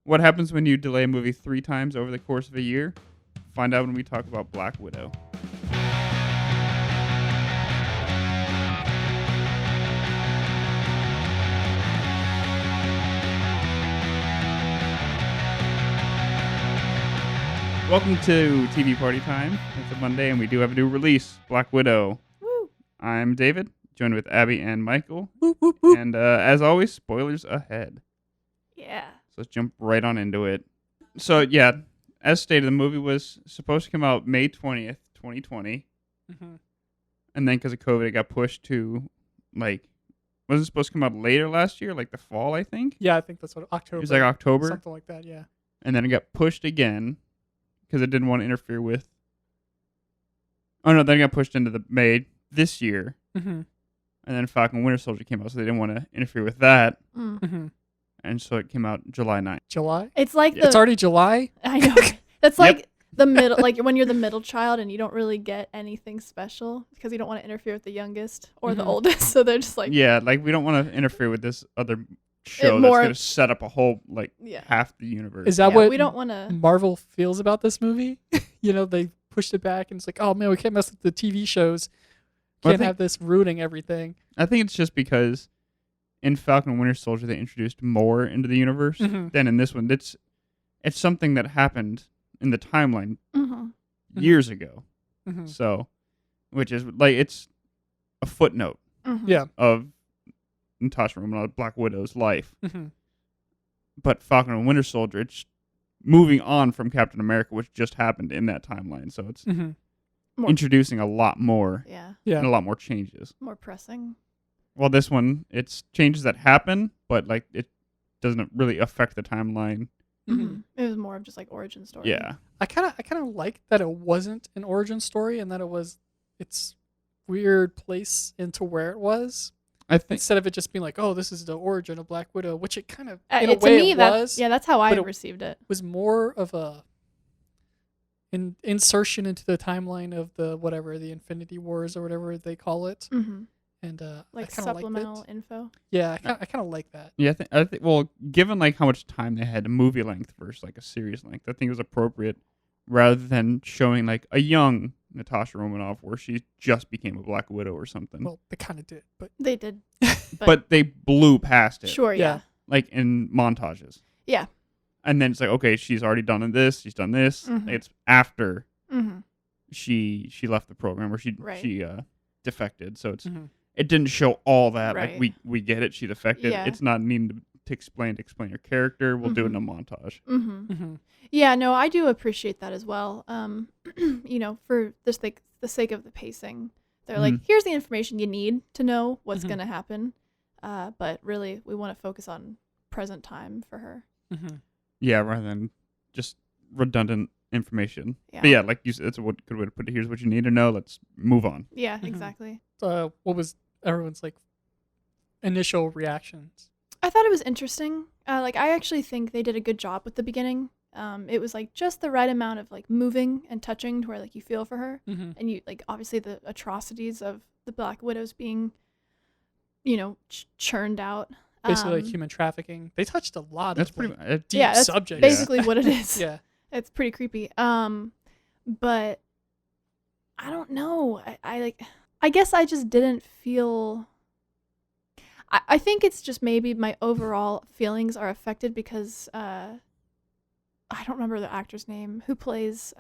What happens when you delay a movie 3 times over the course of a year? Find out when we talk about Black Widow. Welcome to TV Party Time. It's a Monday, and we do have a new release, Black Widow. Woo. I'm David, joined with Abbie and Mikal. Whoop, whoop, whoop. And as always, spoilers ahead. Yeah. So let's jump right on into it. So, yeah, as stated, the movie was supposed to come out May 20th, 2020. Mhm. And then because of COVID, it got pushed to, wasn't it supposed to come out later last year? Like the fall, I think? Yeah, I think that's what October. It was like October. Something like that, yeah. And then it got pushed again because it didn't want to interfere with... Oh, no, then it got pushed into the May this year. Mm-hmm. And then Falcon Winter Soldier came out, so they didn't want to interfere with that. Mm. Mm-hmm. And so it came out July 9th. July? It's like It's already July? I know. That's like the middle, like when you're the middle child and you don't really get anything special because you don't want to interfere with the youngest or the Mhm. oldest. So they're just like, Yeah, we don't want to interfere with this other show that's more- going to set up a whole, yeah. half the universe. Is that Yeah, what we don't want to. Marvel feels about this movie? They pushed it back and it's like, oh man, we can't mess with the TV shows. Well, I Can't have this ruining everything. I think it's just because in Falcon and Winter Soldier they introduced more into the universe Mhm. than in this one. It's something that happened in the timeline Mhm. years ago. Mm-hmm. So, which is it's a footnote Mhm. Yeah. of Natasha Romanoff, Black Widow's life. Mm-hmm. But Falcon and Winter Soldier, it's moving on from Captain America, which just happened in that timeline. So it's Mm-hmm. More- introducing a lot more Yeah. Yeah. and a lot more changes. More pressing. Well, this one, it's changes that happen, but it doesn't really affect the timeline. Mm-hmm. It was more of just like origin story. Yeah. I kind of like that it wasn't an origin story and that it was its weird place into where it was. I think Instead of it just being like, oh, this is the origin of Black Widow, which it kind of, in a To way me, it that, was. yeah, that's how I but it received it. was more of a insertion into the timeline of the Infinity Wars or whatever they call it, Mm-hmm. and Like I kind of supplemental liked it. info. Yeah, I kind of like that. yeah, I think well, given how much time they had, a movie length versus a series length, I think it was appropriate rather than showing a young Natasha Romanoff where she just became a Black Widow or something. Well, they kind of did, but They did. but they blew past it. Sure. Yeah. In montages. Yeah. And then it's okay, she's already done this, she's done this. Mhm. It's after Mm-hmm. she left the program or she Right. defected. So it's Mhm. it didn't show all that. Right. We get it, she defected. Yeah. It's not needing to explain her character. We'll do it in a montage. Mm-hmm. mm-hmm. Yeah, no, I do appreciate that as well. For the sake of the pacing, they're like, here's the information you need to know what's Mhm. going to happen. But really, we want to focus on present time for her. Mm-hmm. Yeah, rather than just redundant information. Yeah. But yeah, like you said, it's a good way to put it. Here's what you need to know. Let's move on. Yeah, Mhm. exactly. What was everyone's initial reactions? I thought it was interesting. I actually think they did a good job with the beginning. It was just the right amount of moving and touching to where you feel for her, Mm-hmm. and you obviously the atrocities of the Black Widows being, churned out. Basically, human trafficking. They touched a lot That's of pretty deep yeah, that's subjects. basically what it is. Yeah. It's pretty creepy. But I don't know. I guess I just didn't feel. I think it's just maybe my overall feelings are affected because I don't remember the actor's name who plays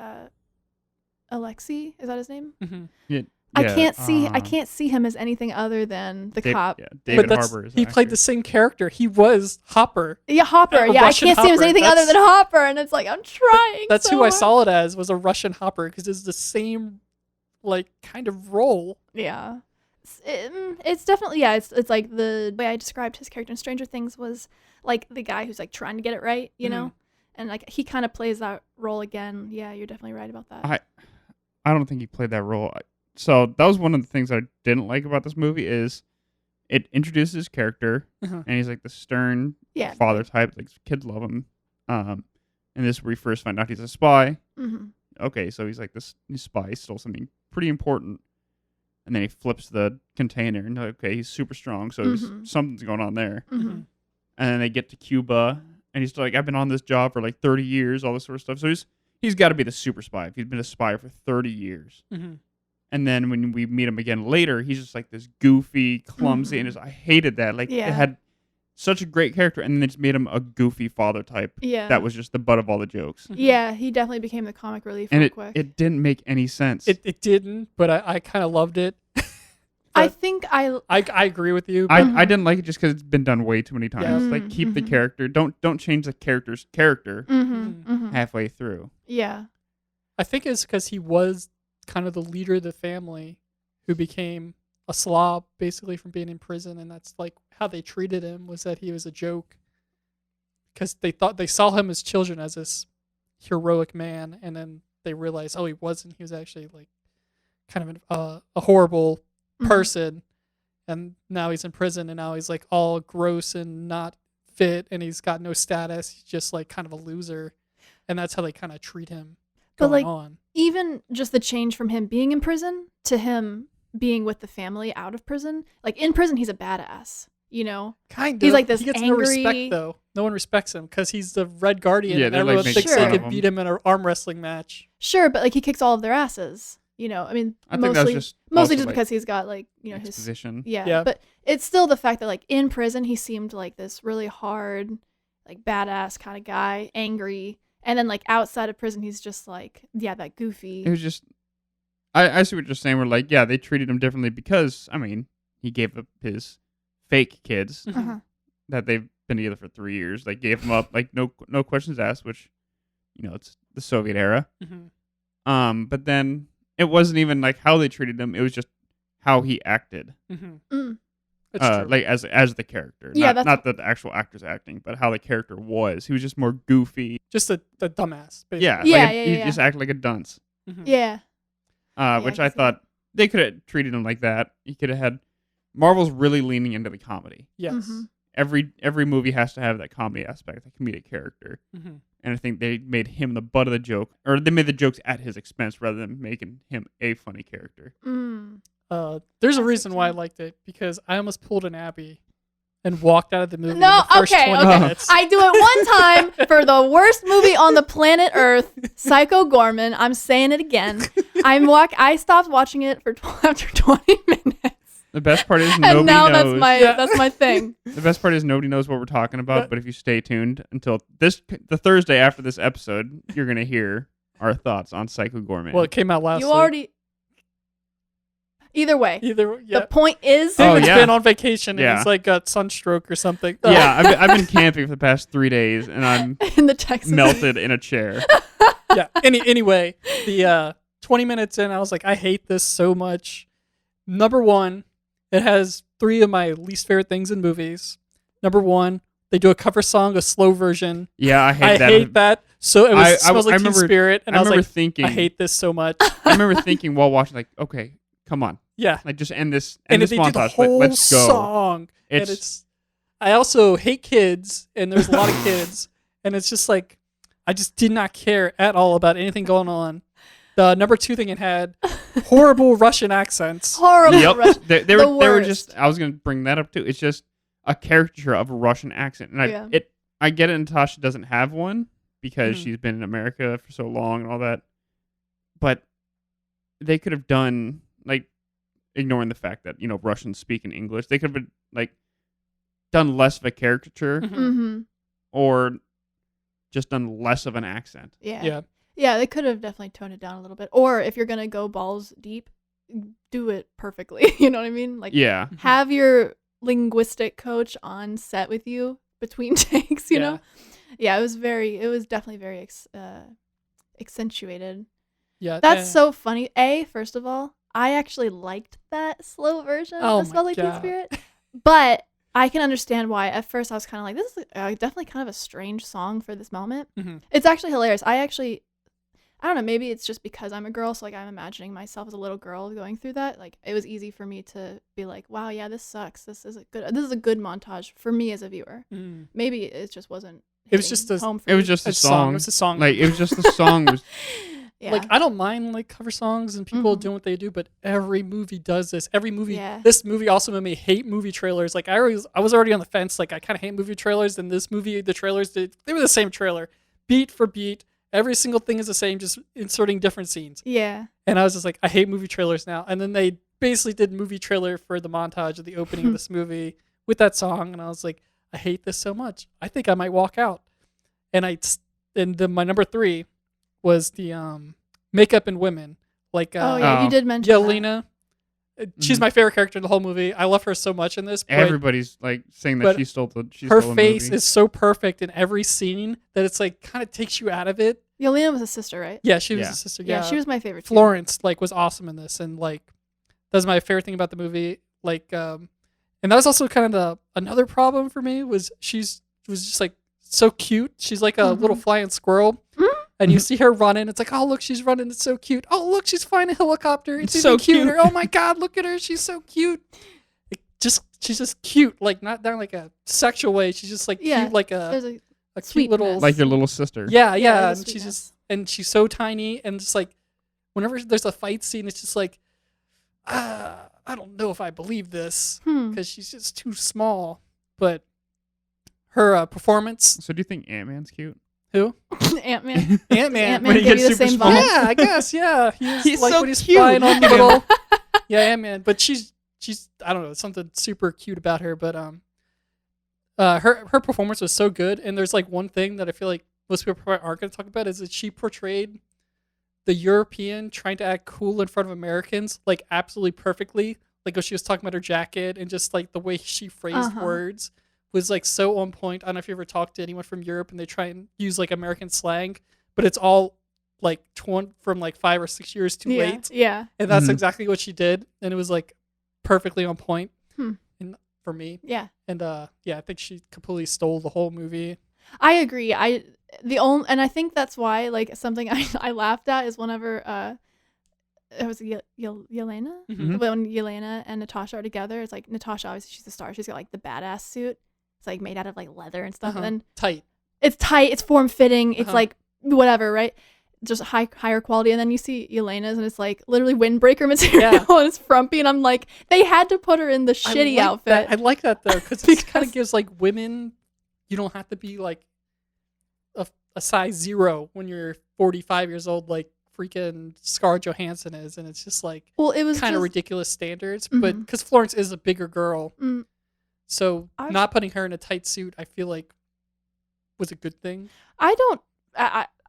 Alexei. Is that his name? Mm-hmm. I can't see him as anything other than the cop. Yeah, David But Harbour is he played the same character. He was Hopper. Yeah, Hopper. A Yeah, I Russian can't see him as Hopper. anything other than Hopper, and it's I'm trying. That's so who I hard. saw it as, was a Russian Hopper, because it's the same kind of role. Yeah. It's definitely, yeah, it's like the way I described his character in Stranger Things was the guy who's trying to get it right, you know? And he kind of plays that role again. Yeah, you're definitely right about that. I don't think he played that role. So that was one of the things I didn't like about this movie is it introduces his character Uh-huh. and he's the stern Yeah. father type. Kids love him. And this is where we first find out he's a spy. Mm-hmm. Okay, so he's this spy. He stole something pretty important. And then he flips the container and okay, he's super strong. So Mhm. something's going on there. Mm-hmm. Mhm. And then they get to Cuba and he's like, I've been on this job for like 30 years, all this sort of stuff. So he's got to be the super spy if he's been a spy for 30 years. Mm-hmm. And then when we meet him again later, he's just like this goofy, clumsy, and I hated that. Like, Yeah. it had such a great character, and then they just made him a goofy father type. Yeah. That was just the butt of all the jokes. Yeah, he definitely became the comic relief And real quick. it didn't make any sense. It didn't, but I kind of loved it. I think I I agree with you. I didn't like it just because it's been done way too many times. Yeah. Like, keep the Mhm. character. Don't change the character's character Mm-hmm. halfway through. Yeah. I think it's because he was kind of the leader of the family who became a slob basically from being in prison, and that's like how they treated him, was that he was a joke because they saw him as children as this heroic man, and then they realized, oh, he wasn't. He was actually like kind of a horrible person, and now he's in prison, and now he's like all gross and not fit, and he's got no status. He's just like kind of a loser, and that's how they kind of treat him But, going like, on. Even just the change from him being in prison to him being with the family out of prison. Like, in prison, he's a badass, you know? Kind of. He's like this he gets no angry- respect though. No one respects him because he's the Red Guardian. Yeah, and they're, like, everyone making thinks fun they of could him. beat him in an arm wrestling match. Sure, but, like, he kicks all of their asses, you know? I mean, I think that was mostly just mostly also, just like, because he's got, like, you know, his... exposition. Yeah, Yeah. but it's still the fact that, like, in prison, he seemed like this really hard, like, badass kind of guy, angry. And then, like, outside of prison, he's just, like, yeah, that goofy... It was just, I see what you're saying. We're like, yeah, they treated him differently because, I mean, he gave up his fake kids Uh-huh. that they've been together for 3 years. They gave him up, like, no questions asked, which, you know, it's the Soviet era. Mm-hmm. But then it wasn't even like how they treated him. It was just how he acted. Mm-hmm. Mm. That's true. Like as the character. Yeah, not, that's- not the actual actor's acting, but how the character was. He was just more goofy. Just the dumbass. Basically. Yeah. Yeah, like yeah, he yeah. just acted like a dunce. Mhm. Yeah. Which I I can see thought they could have treated him like that. He could have had Marvel's really leaning into the comedy. Yes. Mhm. Every movie has to have that comedy aspect, that comedic character. Mm-hmm. And I think they made him the butt of the joke, or they made the jokes at his expense rather than making him a funny character. Mm. There's a Classic reason why I too. liked it, because I almost pulled an Abbie and walked out of the movie No, in the first okay, 20 okay. minutes. I do it one time for the worst movie on the planet Earth, Psycho Gorman. I'm saying it again. I stopped watching it for after 20 minutes. The best part is And nobody now knows. that's my thing. The best part is nobody knows what we're talking about, But- but if you stay tuned until the Thursday after this episode, you're gonna hear our thoughts on Psycho Gorman. Well, it came out last You week. already Either way. Yeah. The point is Oh, David's yeah. been on vacation and Yeah. he's like got sunstroke or something. yeah, I've been camping for the past 3 days, and I'm in the Texas melted in a chair. Yeah. Anyway, the 20 minutes in, I was like, I hate this so much. Number one, it has 3 of my least favorite things in movies. Number one, they do a cover song, a slow version. Yeah, I hate I that. hate that. So it was, smells like Teen remember- Spirit, and I I was remember like, thinking. I hate this so much. I remember thinking while watching, like, okay, come on, Yeah. like just end this And this they did the montage. whole Let's go. song. And it's I also hate kids, and there's a lot of kids, and it's just like I just did not care at all about anything going on. The number 2 thing, it had horrible Russian accents. horrible Yep. Russian. They were worst. just. I was gonna bring that up too. It's just a caricature of a Russian accent, and Yeah. I get it. Natasha doesn't have one because Mhm. she's been in America for so long and all that. But they could have done, like, ignoring the fact that Russians speak in English. They could have been like done less of a caricature Mhm. Mm-hmm. or just done less of an accent. Yeah. Yeah. Yeah, they could have definitely toned it down a little bit. Or if you're gonna go balls deep, do it perfectly. You know what I mean? Like, Yeah, have your linguistic coach on set with you between takes. You know? Yeah, it was definitely very accentuated. Yeah. That's so funny. First of all, I actually liked that slow version Oh of my Smells Like Teen God. Spirit, but I can understand why. At first, I was kind of like, this is definitely kind of a strange song for this moment. Mhm. It's actually hilarious. I don't know, maybe it's just because I'm a girl, so like I'm imagining myself as a little girl going through that. Like it was easy for me to be like, wow, yeah, this sucks. This is a good montage for me as a viewer. Mm. Maybe it just wasn't. It was hitting just a- home for it was you. just a It's a song. It was a song. Like it was just the song was Yeah. Like, I don't mind like cover songs and people Mhm. doing what they do, but every movie does this. Every movie. Yeah. This movie also made me hate movie trailers. Like, I was already on the fence. Like, I kind of hate movie trailers. And this movie, the trailers they were the same trailer, beat for beat. Every single thing is the same, just inserting different scenes. Yeah. And I was just like, I hate movie trailers now. And then they basically did movie trailer for the montage of the opening of this movie with that song, and I was like, I hate this so much. I think I might walk out. And my number 3 was the makeup in women. Like Oh yeah, you did mention that. Yelena. She's my favorite character in the whole movie. I love her so much in this. But Everybody's like saying that but she stole the. her stole the face movie. is so perfect in every scene that it's like kind of takes you out of it. Yelena was a sister, right? Yeah, she was Yeah. a sister. Yeah, Yeah, she was my favorite. Too. Florence like was awesome in this, and like that's my favorite thing about the movie. Like, and that was also kind of another problem for me was was just like so cute. She's like a little flying squirrel, and you see her running. It's like, oh look, she's running. It's so cute. Oh look, she's flying a helicopter. It's so even cuter. cute. Oh my god, look at her. She's so cute. She's just cute. Like not down like a sexual way. She's just like Yeah, cute, like There's a cute sweetness. little like your little sister. yeah, Yeah, and the she's sweetness. just and she's so tiny and just like whenever there's a fight scene, it's just like I don't know if I believe this because she's just too small. But her performance, So do you think Ant-Man's cute? who Ant-Man. Ant-Man, Ant-Man When he gave you gets the super same small. vibe. yeah, I guess yeah, He's like so when he's cute. flying on the Look at little yeah, Ant-Man. But she's I don't know, something super cute about her. But her performance was so good, and there's like one thing that I feel like most people probably aren't going to talk about is that she portrayed the European trying to act cool in front of Americans like absolutely perfectly. Like when she was talking about her jacket and just like the way she phrased words was like so on point. I don't know if you ever talked to anyone from Europe and they try and use like American slang, but it's all like from like 5 or 6 years too late. Yeah. And that's Mhm. exactly what she did, and it was like perfectly on point. Hmm. And for me, Yeah. and yeah, I think she completely stole the whole movie. I agree. And I think that's why like something I laughed at is whenever it was Yelena Mhm. when Yelena and Natasha are together. It's like Natasha, obviously she's the star. She's got like the badass suit. It's like made out of like leather and stuff. Uh-huh. And Tight. it's tight. It's form fitting. It's Uh-huh. like whatever, right? Just higher quality. And then you see Yelena's and it's like literally windbreaker material Yeah. and it's frumpy. And I'm like, they had to put her in the shitty outfit. I like that though because it kind Because- of gives like women. You don't have to be like a size 0 when you're 45 years old, like freaking Scarlett Johansson is, and it's just like Well, it was kind of just, ridiculous standards. But Mhm. because Florence is a bigger girl, Mm. so I was- not putting her in a tight suit, I feel like was a good thing. I don't.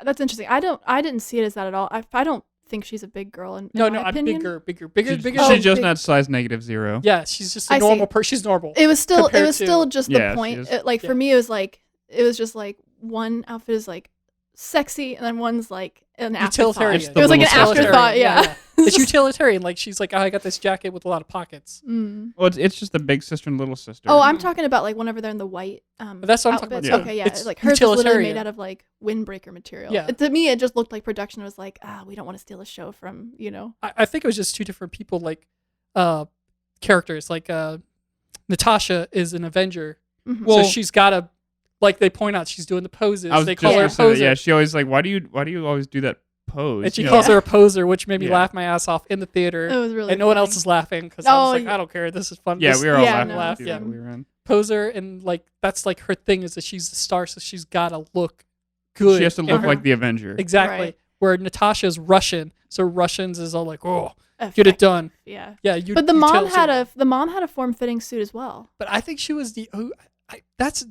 That's interesting. I didn't see it as that at all. I don't think she's a big girl. In No, my I'm opinion. bigger. She's Oh, just big- not size -0. Yeah, she's just a I see. normal person. She's normal. It was still. It compared was to- still just Yeah, the she point. is. Like Yeah. for me, it was like it was just like one outfit is like sexy, and then one's like an afterthought. Utilitarian. It's It the was like an little sister. afterthought. Yeah. It's utilitarian. Like she's like, oh, I got this jacket with a lot of pockets. Mm. Well, it's just the big sister and little sister. Oh, I'm talking about like whenever they're in the white. That's what I'm talking outfits. about, too. Okay, yeah. It's Like hers was literally utilitarian. made out of like windbreaker material. Yeah. To me, it just looked like production was like, we don't want to steal a show from I think it was just two different people, like characters. Like Natasha is an Avenger, Mhm. Well- so she's got to, like they point out, she's doing the poses. I was They just call her a gonna say that, poser, yeah, she always like, why do you always do that pose? and she You know? calls her a poser, which made me Yeah. laugh my ass off in the theater. It was really. And no one else funny. is laughing because I was Oh, like, yeah. I don't care. This is fun. Yeah, This we were all Yeah, laughing. no, laugh, too, yeah. that we were in. poser, and like that's like her thing is that she's the star, so she's got to look good. She has to look Uh-huh. like the Avenger. exactly. Right. Where Natasha's Russian, so Russians is all like, oh, get it Effect- done. Yeah. Yeah, you. But the you mom tell had us- the mom had a form fitting suit as well. But I think she was the. That's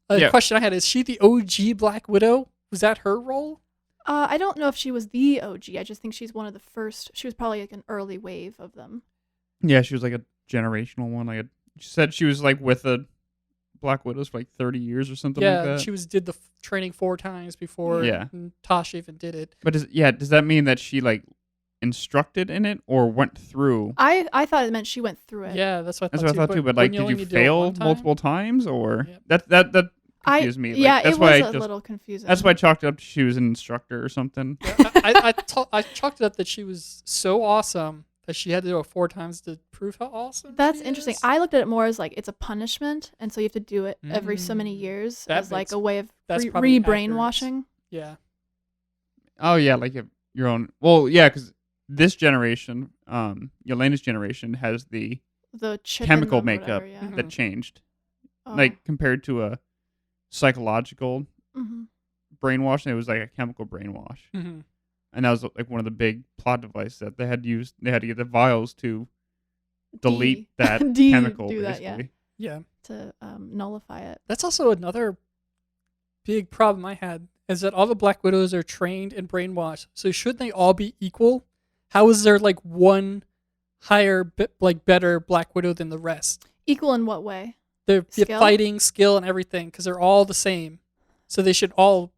a Yeah. question I had. Is she the OG Black Widow? Was that her role? I don't know if she was the OG. I just think she's one of the first. She was probably like an early wave of them. Yeah, she was like a generational one. Like she said, she was like with the Black Widows for like 30 years or something Yeah, like that. she did the training 4 times before. Yeah. Tasha even did it. But does that mean that she like instructed in it or went through? I thought it meant she went through it. Yeah, that's what That's what I thought too. But like, wouldn't did only you need to do it fail one time? multiple times or Yep. that confused me? Like, Yeah, that's it why was I a little confusing. That's why I chalked it up to she was an instructor or something. I chalked it up that she was so awesome that she had to do it 4 times to prove how awesome. That's she interesting. is. I looked at it more as like it's a punishment, and so you have to do it every so many Mm. years That as like makes- a way of that's probably re-brainwashing. Yeah. Oh yeah, like if your own. Well, yeah, because this generation, Yelena's generation, has the chip in chemical them or makeup whatever, yeah. Mhm. that changed. Oh. Like compared to a psychological Mhm. brainwashing, it was like a chemical brainwash, Mm-hmm. and that was like one of the big plot devices that they had to use. They had to get the vials to delete D. that D chemical, do that, basically. Yeah. to nullify it. That's also another big problem I had, is that all the Black Widows are trained and brainwashed. So shouldn't they all be equal? How is there like one higher, better Black Widow than the rest? Equal in what way? The Skill? fighting, skill, and everything, because they're all the same. So they should all,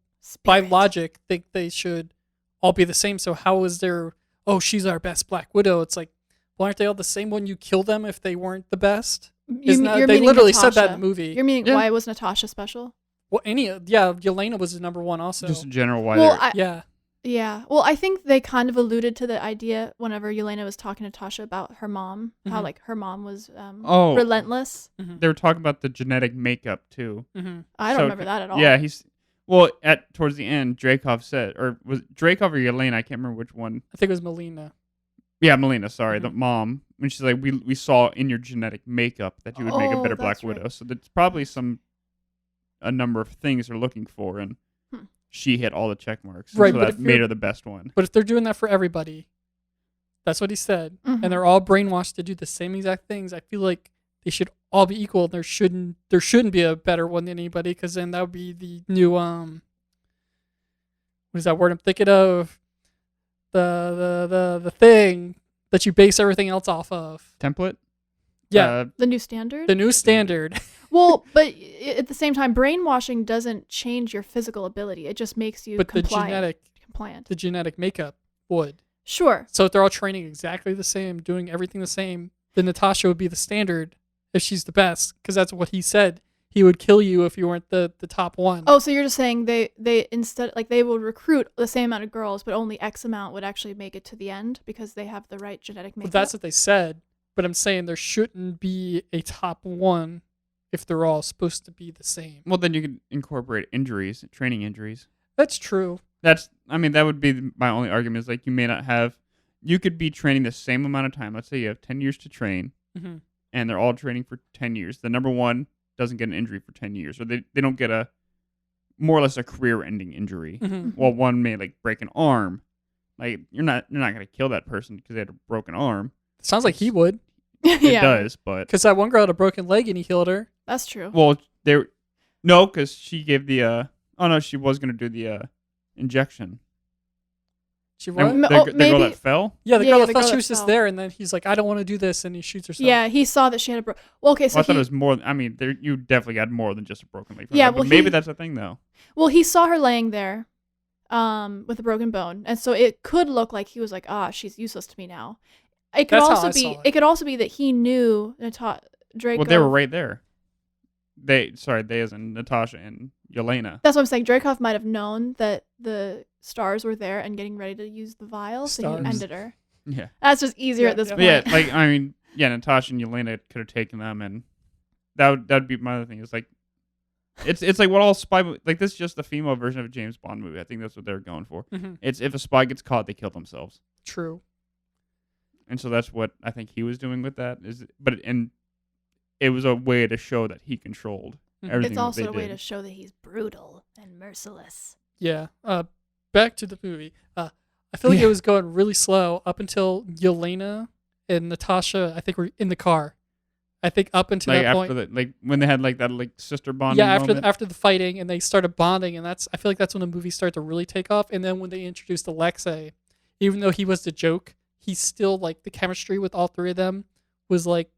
by Spirit. logic, think they should all be the same. So how is there, oh, she's our best Black Widow? It's like, well, aren't they all the same when you kill them if they weren't the best? You're They meaning literally said that in Natasha. the movie. You're meaning Yeah. why was Natasha special? Well, Yelena was the number one also. Just in general, why Well, they're Yeah. Well, I think they kind of alluded to the idea whenever Yelena was talking to Tasha about her mom, how Mhm. like her mom was Oh. relentless. Mm-hmm. they were talking about the genetic makeup too. Mm-hmm. I don't So, remember that at all. Yeah, at towards the end, Dreykov said, or was it Dreykov or Yelena? I can't remember which one. I think it was Melina. Yeah, Melina. Sorry, the Mhm. mom. When she's like, we saw in your genetic makeup that you would make a Oh, better Black that's right. Widow. So that's probably a number of things they're looking for, and Hmm. she hit all the check marks. Right, so but that if made you're- her the best one. But if they're doing that for everybody, that's what he said, Mhm. and they're all brainwashed to do the same exact things, I feel like they should all be equal. There shouldn't be a better one than anybody, because then that would be the new what is that word I'm thinking of? The thing that you base everything else off of. Template. Yeah, The new standard. the new standard. Well, but at the same time, brainwashing doesn't change your physical ability. It just makes you But compliant. the genetic makeup would. Sure. So if they're all training exactly the same, doing everything the same, then Natasha would be the standard if she's the best, because that's what he said. He would kill you if you weren't the top one. Oh, so you're just saying they instead like they would recruit the same amount of girls, but only X amount would actually make it to the end because they have the right genetic But makeup. that's what they said. But I'm saying there shouldn't be a top one if they're all supposed to be the same. Well, then you could incorporate injuries, training injuries. That's true. That would be my only argument. Is like you may not have. You could be training the same amount of time. Let's say you have 10 years to train, Mm-hmm. and they're all training for 10 years. The number one doesn't get an injury for 10 years, or they don't get a more or less a career-ending injury. Mm-hmm. Well, one may like break an arm. Like you're not going to kill that person because they had a broken arm. Sounds like he would, It yeah, does, but because that one girl had a broken leg and he healed her. that's true. well, no, because she gave the she was going to do the injection. She And was. M- the oh, girl maybe- that fell. Yeah, the Yeah, girl yeah, that the thought girl she that was just fell. there, and then he's like, "I don't want to do this," and he shoots herself. Yeah, he saw that she had a well, okay, so Well, I thought it he was more. I mean, you definitely got more than just a broken leg. from Yeah, that, but well, maybe he- that's a thing though. he saw her laying there, with a broken bone, and so it could look like he was like, she's useless to me now. It could That's how also I be. saw it. It could also be that he knew Draco. Well, they were right there. They as in Natasha and Yelena. That's what I'm saying. Dreykov might have known that the stars were there and getting ready to use the vial, so he Stars. ended her. Yeah. That's just easier Yeah, at this yeah. point. But yeah, Natasha and Yelena could have taken them, and that'd be my other thing. It's like, it's like what all spy like this is just the female version of a James Bond movie. I think that's what they're going for. Mm-hmm. It's if a spy gets caught, they kill themselves, True. and so that's what I think he was doing with that. And it was a way to show that he controlled Mhm. everything. It's that also they a way did. to show that he's brutal and merciless. Yeah. Back to the movie. I feel like Yeah. it was going really slow up until Yelena and Natasha, I think, were in the car. I think up until Like that after point. the when they had like that like sister bonding. Yeah, moment. after the fighting, and they started bonding, and I feel like that's when the movie started to really take off. And then when they introduced Alexei, even though he was the joke, he's still like the chemistry with all three of them was like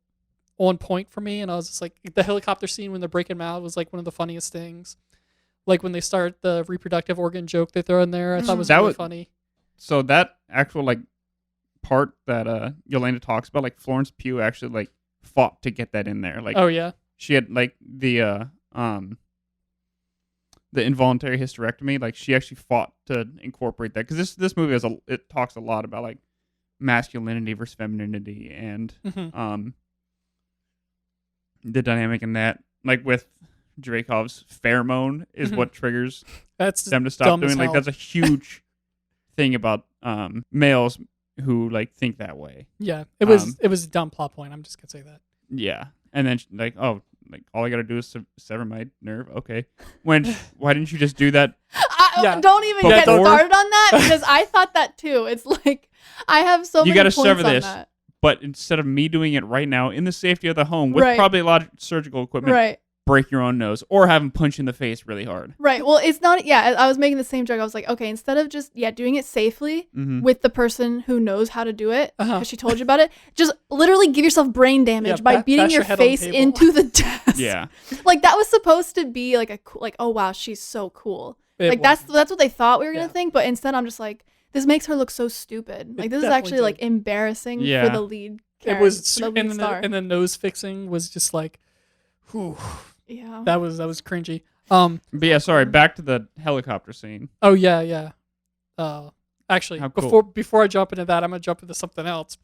on point for me. And I was just like, the helicopter scene when they're breaking him out was like one of the funniest things. Like when they start the reproductive organ joke they throw in there, I thought was That really was- funny. So that actual like part that Yelena talks about, like Florence Pugh actually like fought to get that in there. Like Oh yeah, she had like the involuntary hysterectomy. Like she actually fought to incorporate that because this movie it talks a lot about like masculinity versus femininity and Mhm. the dynamic in that. Like with Dreykov's pheromone is Mhm. what triggers that's them to stop dumb as doing. Like hell. that's a huge thing about males who like think that way. Yeah, it was a dumb plot point. I'm just gonna say that. Yeah, and then like, oh, like all I gotta do is sever my nerve. Okay, why didn't you just do that? Yeah. Don't even Before? get started on that because I thought that too. It's like I have so You many gotta points sever on this. that. But instead of me doing it right now in the safety of the home with Right. probably a lot of surgical equipment, Right. break your own nose or have him punch you in the face really hard. Right. Well, it's not. Yeah, I was making the same joke. I was like, okay, instead of just doing it safely Mm-hmm. with the person who knows how to do it because Uh-huh. she told you about it, just literally give yourself brain damage Yeah, by bash beating your your head on the face table. into the desk. Yeah. Like that was supposed to be like a like, oh wow, she's so cool. It Like wasn't. that's what they thought we were gonna Yeah. think, but instead I'm just like, this makes her look so stupid. Like this is definitely actually like did. embarrassing Yeah. for the lead It character. was, for the lead and star. the nose fixing was just like, whew, Yeah. that was cringy. But yeah, sorry, back to the helicopter scene. Oh yeah. Actually, How cool. before I jump into that, I'm gonna jump into something else.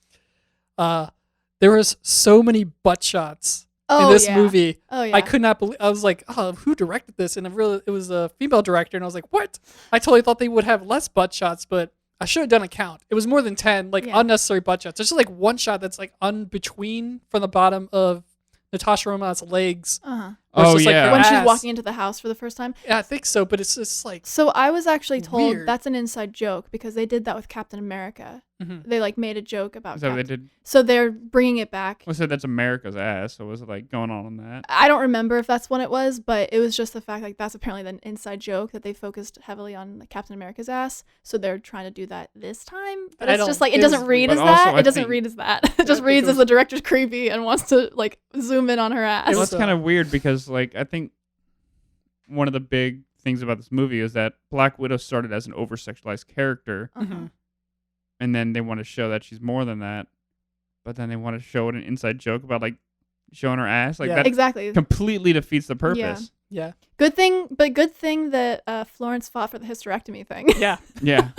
There was so many butt shots in this movie. Oh yeah. I could not believe. I was like, oh, who directed this? And it was a female director, and I was like, what? I totally thought they would have less butt shots, but I should have done a count. It was more than 10, like Yeah. unnecessary butt shots. There's just like one shot that's like between from the bottom of Natasha Romanoff's legs. Uh-huh. where it's Oh, just, like, yeah. her When she's ass. walking into the house for the first time. Yeah, I think so, but it's just like, So I was actually told Weird. that's an inside joke because they did that with Captain America. mhm. They like made a joke about Is that what they Captain. did? So they're bringing it back. I said that's America's ass. So was it like going on that? I don't remember if that's what it was, but it was just the fact like that's apparently an inside joke that they focused heavily on like, Captain America's ass. So they're trying to do that this time. But I it's don't- just like it it doesn't was read weird. as But also, that. I It doesn't think- read as that. It just think reads it as the director's creepy and wants to like zoom in on her ass. It was So- kind of weird because like I think one of the big things about this movie is that Black Widow started as an over-sexualized character, Uh-huh. Mhm. and then they want to show that she's more than that, but then they want to show it an inside joke about like showing her ass. Like Yeah. that Exactly. completely defeats the purpose. Yeah. Good thing that Florence fought for the hysterectomy thing. Yeah. Yeah.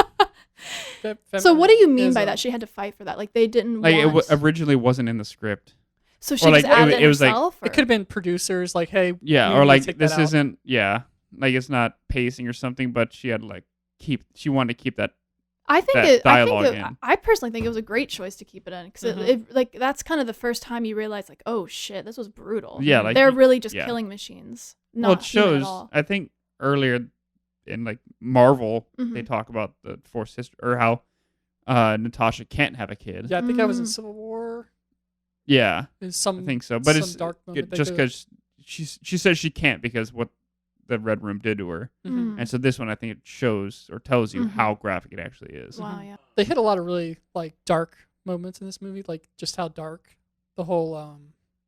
So what do you mean is, by that? She had to fight for that. Like they didn't Like it want. originally wasn't in the script. So she or, just like, added it was, like- herself. It could have been producers like, hey, Yeah, we or need to like take this that out. isn't. Yeah, like it's not pacing or something, but she had to like she wanted to keep that. I think that it. dialogue I think in. I personally think it was a great choice to keep it in because Mhm. it like that's kind of the first time you realize like, oh shit, this was brutal. Yeah, like they're really just yeah. killing machines. Well, Not it human shows. At all. I think earlier in like Marvel, they Mhm. talk about the forced history or how Natasha can't have a kid. Yeah, I think I was in Mm. Civil War. Yeah, There's some I think so. But some it's dark moment they just could- because she says she can't because what the Red Room did to her, Mhm. Mm. and so this one I think it shows or tells you Mhm. how graphic it actually is. Wow. Yeah. They hit a lot of really like dark moments in this movie, like just how dark the whole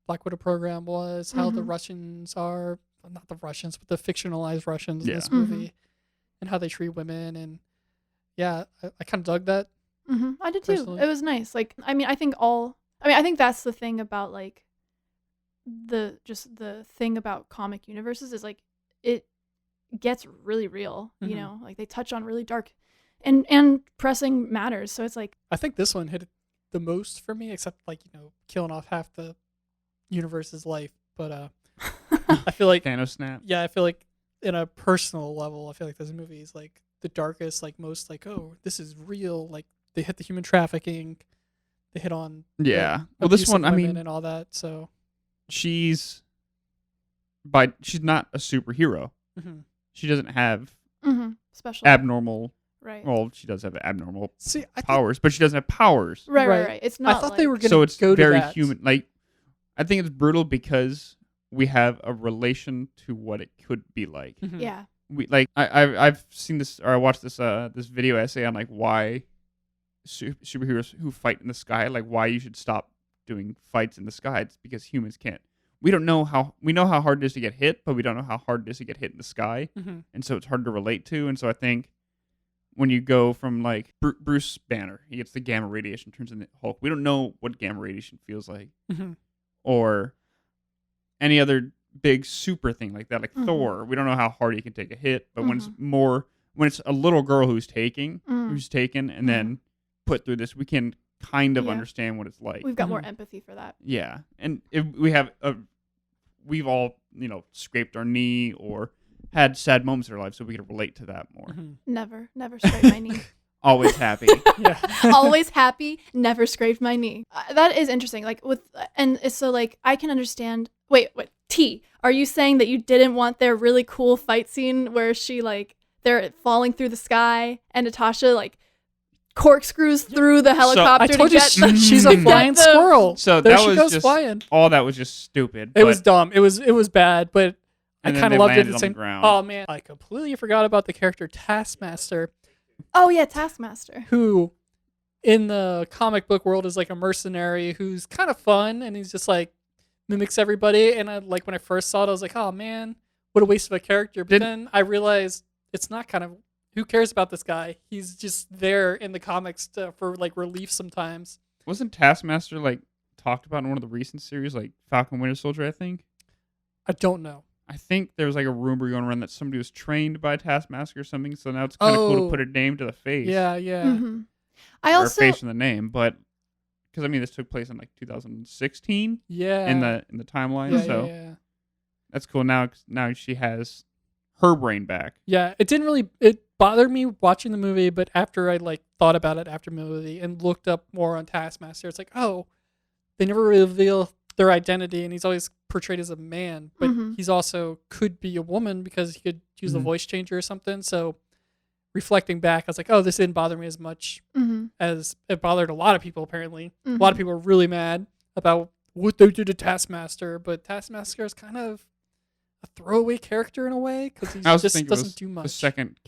Black Widow program was, how the Mhm. Russians are, well, not the Russians, but the fictionalized Russians Yeah. in this Mhm. movie, and how they treat women, and yeah, I kind of dug that. I did too. Personally. It was nice. Like I mean, I think that's the thing about like the thing about comic universes is like it gets really real. You Mhm. know, like they touch on really dark and pressing matters. So it's like. I think this one hit it the most for me, except like killing off half the universe's life. But I feel like Thanos snap. I feel like in a personal level, I feel like this movie is like the darkest, like most like, oh, this is real. Like they hit the human trafficking, they hit on the Yeah. Well, this abuse one, of I women mean, and all that. So she's not a superhero. mhm. She doesn't have Special. abnormal. Right. Well, she does have abnormal see, I think, powers, but she doesn't have powers. Right. Right. It's I not. thought they were like- gonna So it's go to very that. human. Like, I think it's brutal because we have a relation to what it could be like. Mhm. Yeah. We like I've seen this or I watched this this video essay on like why superheroes who fight in the sky, like why you should stop doing fights in the sky. It's because humans can't. We know how hard it is to get hit, but we don't know how hard it is to get hit in the sky, Mhm. and so it's hard to relate to. And so I think when you go from like Bruce Banner, he gets the gamma radiation, turns into Hulk. We don't know what gamma radiation feels like, Mhm. or any other big super thing like that, like Mhm. Thor. We don't know how hard he can take a hit, but when it's a little girl who's taken and then put through this, we can kind of Yeah. understand what it's like. We've got more Mhm. empathy for that. Yeah, and if we've all scraped our knee or had sad moments in our life, so we can relate to that more. Mhm. Never scrape my knee. Always happy. Yeah. Always happy, never scraped my knee. That is interesting. Like and so like I can understand. Wait, T, are you saying that you didn't want their really cool fight scene where she like they're falling through the sky and Natasha like corkscrews through the helicopter? I told to you get the, she's a to get flying the- squirrel. So there that she was goes just flying. all that was just stupid. It was dumb. It was bad, but I And then kind they of loved it landed at the on same. the ground. Oh man, I completely forgot about the character Taskmaster, Oh yeah, Taskmaster. who in the comic book world is like a mercenary who's kind of fun, and he's just like mimics everybody. And I like when I first saw it, I was like, oh man, what a waste of a character. But then I realized it's not kind of. Who cares about this guy? He's just there in the comics for like relief sometimes. Wasn't Taskmaster like talked about in one of the recent series, like Falcon Winter Soldier? I think. I don't know. I think there was like a rumor going around that somebody was trained by Taskmaster or something. So now it's kind of cool to put a name to the face. Yeah, yeah. Mm-hmm. I Or a also face in the name, but because I mean this took place in like 2016 Yeah. in the timeline, yeah, so yeah. that's cool. Now she has her brain back. Yeah, it didn't really it bothered me watching the movie, but after I like thought about it after the movie and looked up more on Taskmaster, it's like, oh, they never reveal their identity, and he's always portrayed as a man, but he's also could be a woman because he could use a voice changer or something. So reflecting back, I was like, oh, this didn't bother me as much as it bothered a lot of people. Apparently, a lot of people were really mad about what they did to Taskmaster, but Taskmaster is kind of a throwaway character in a way because he just doesn't do much. The second,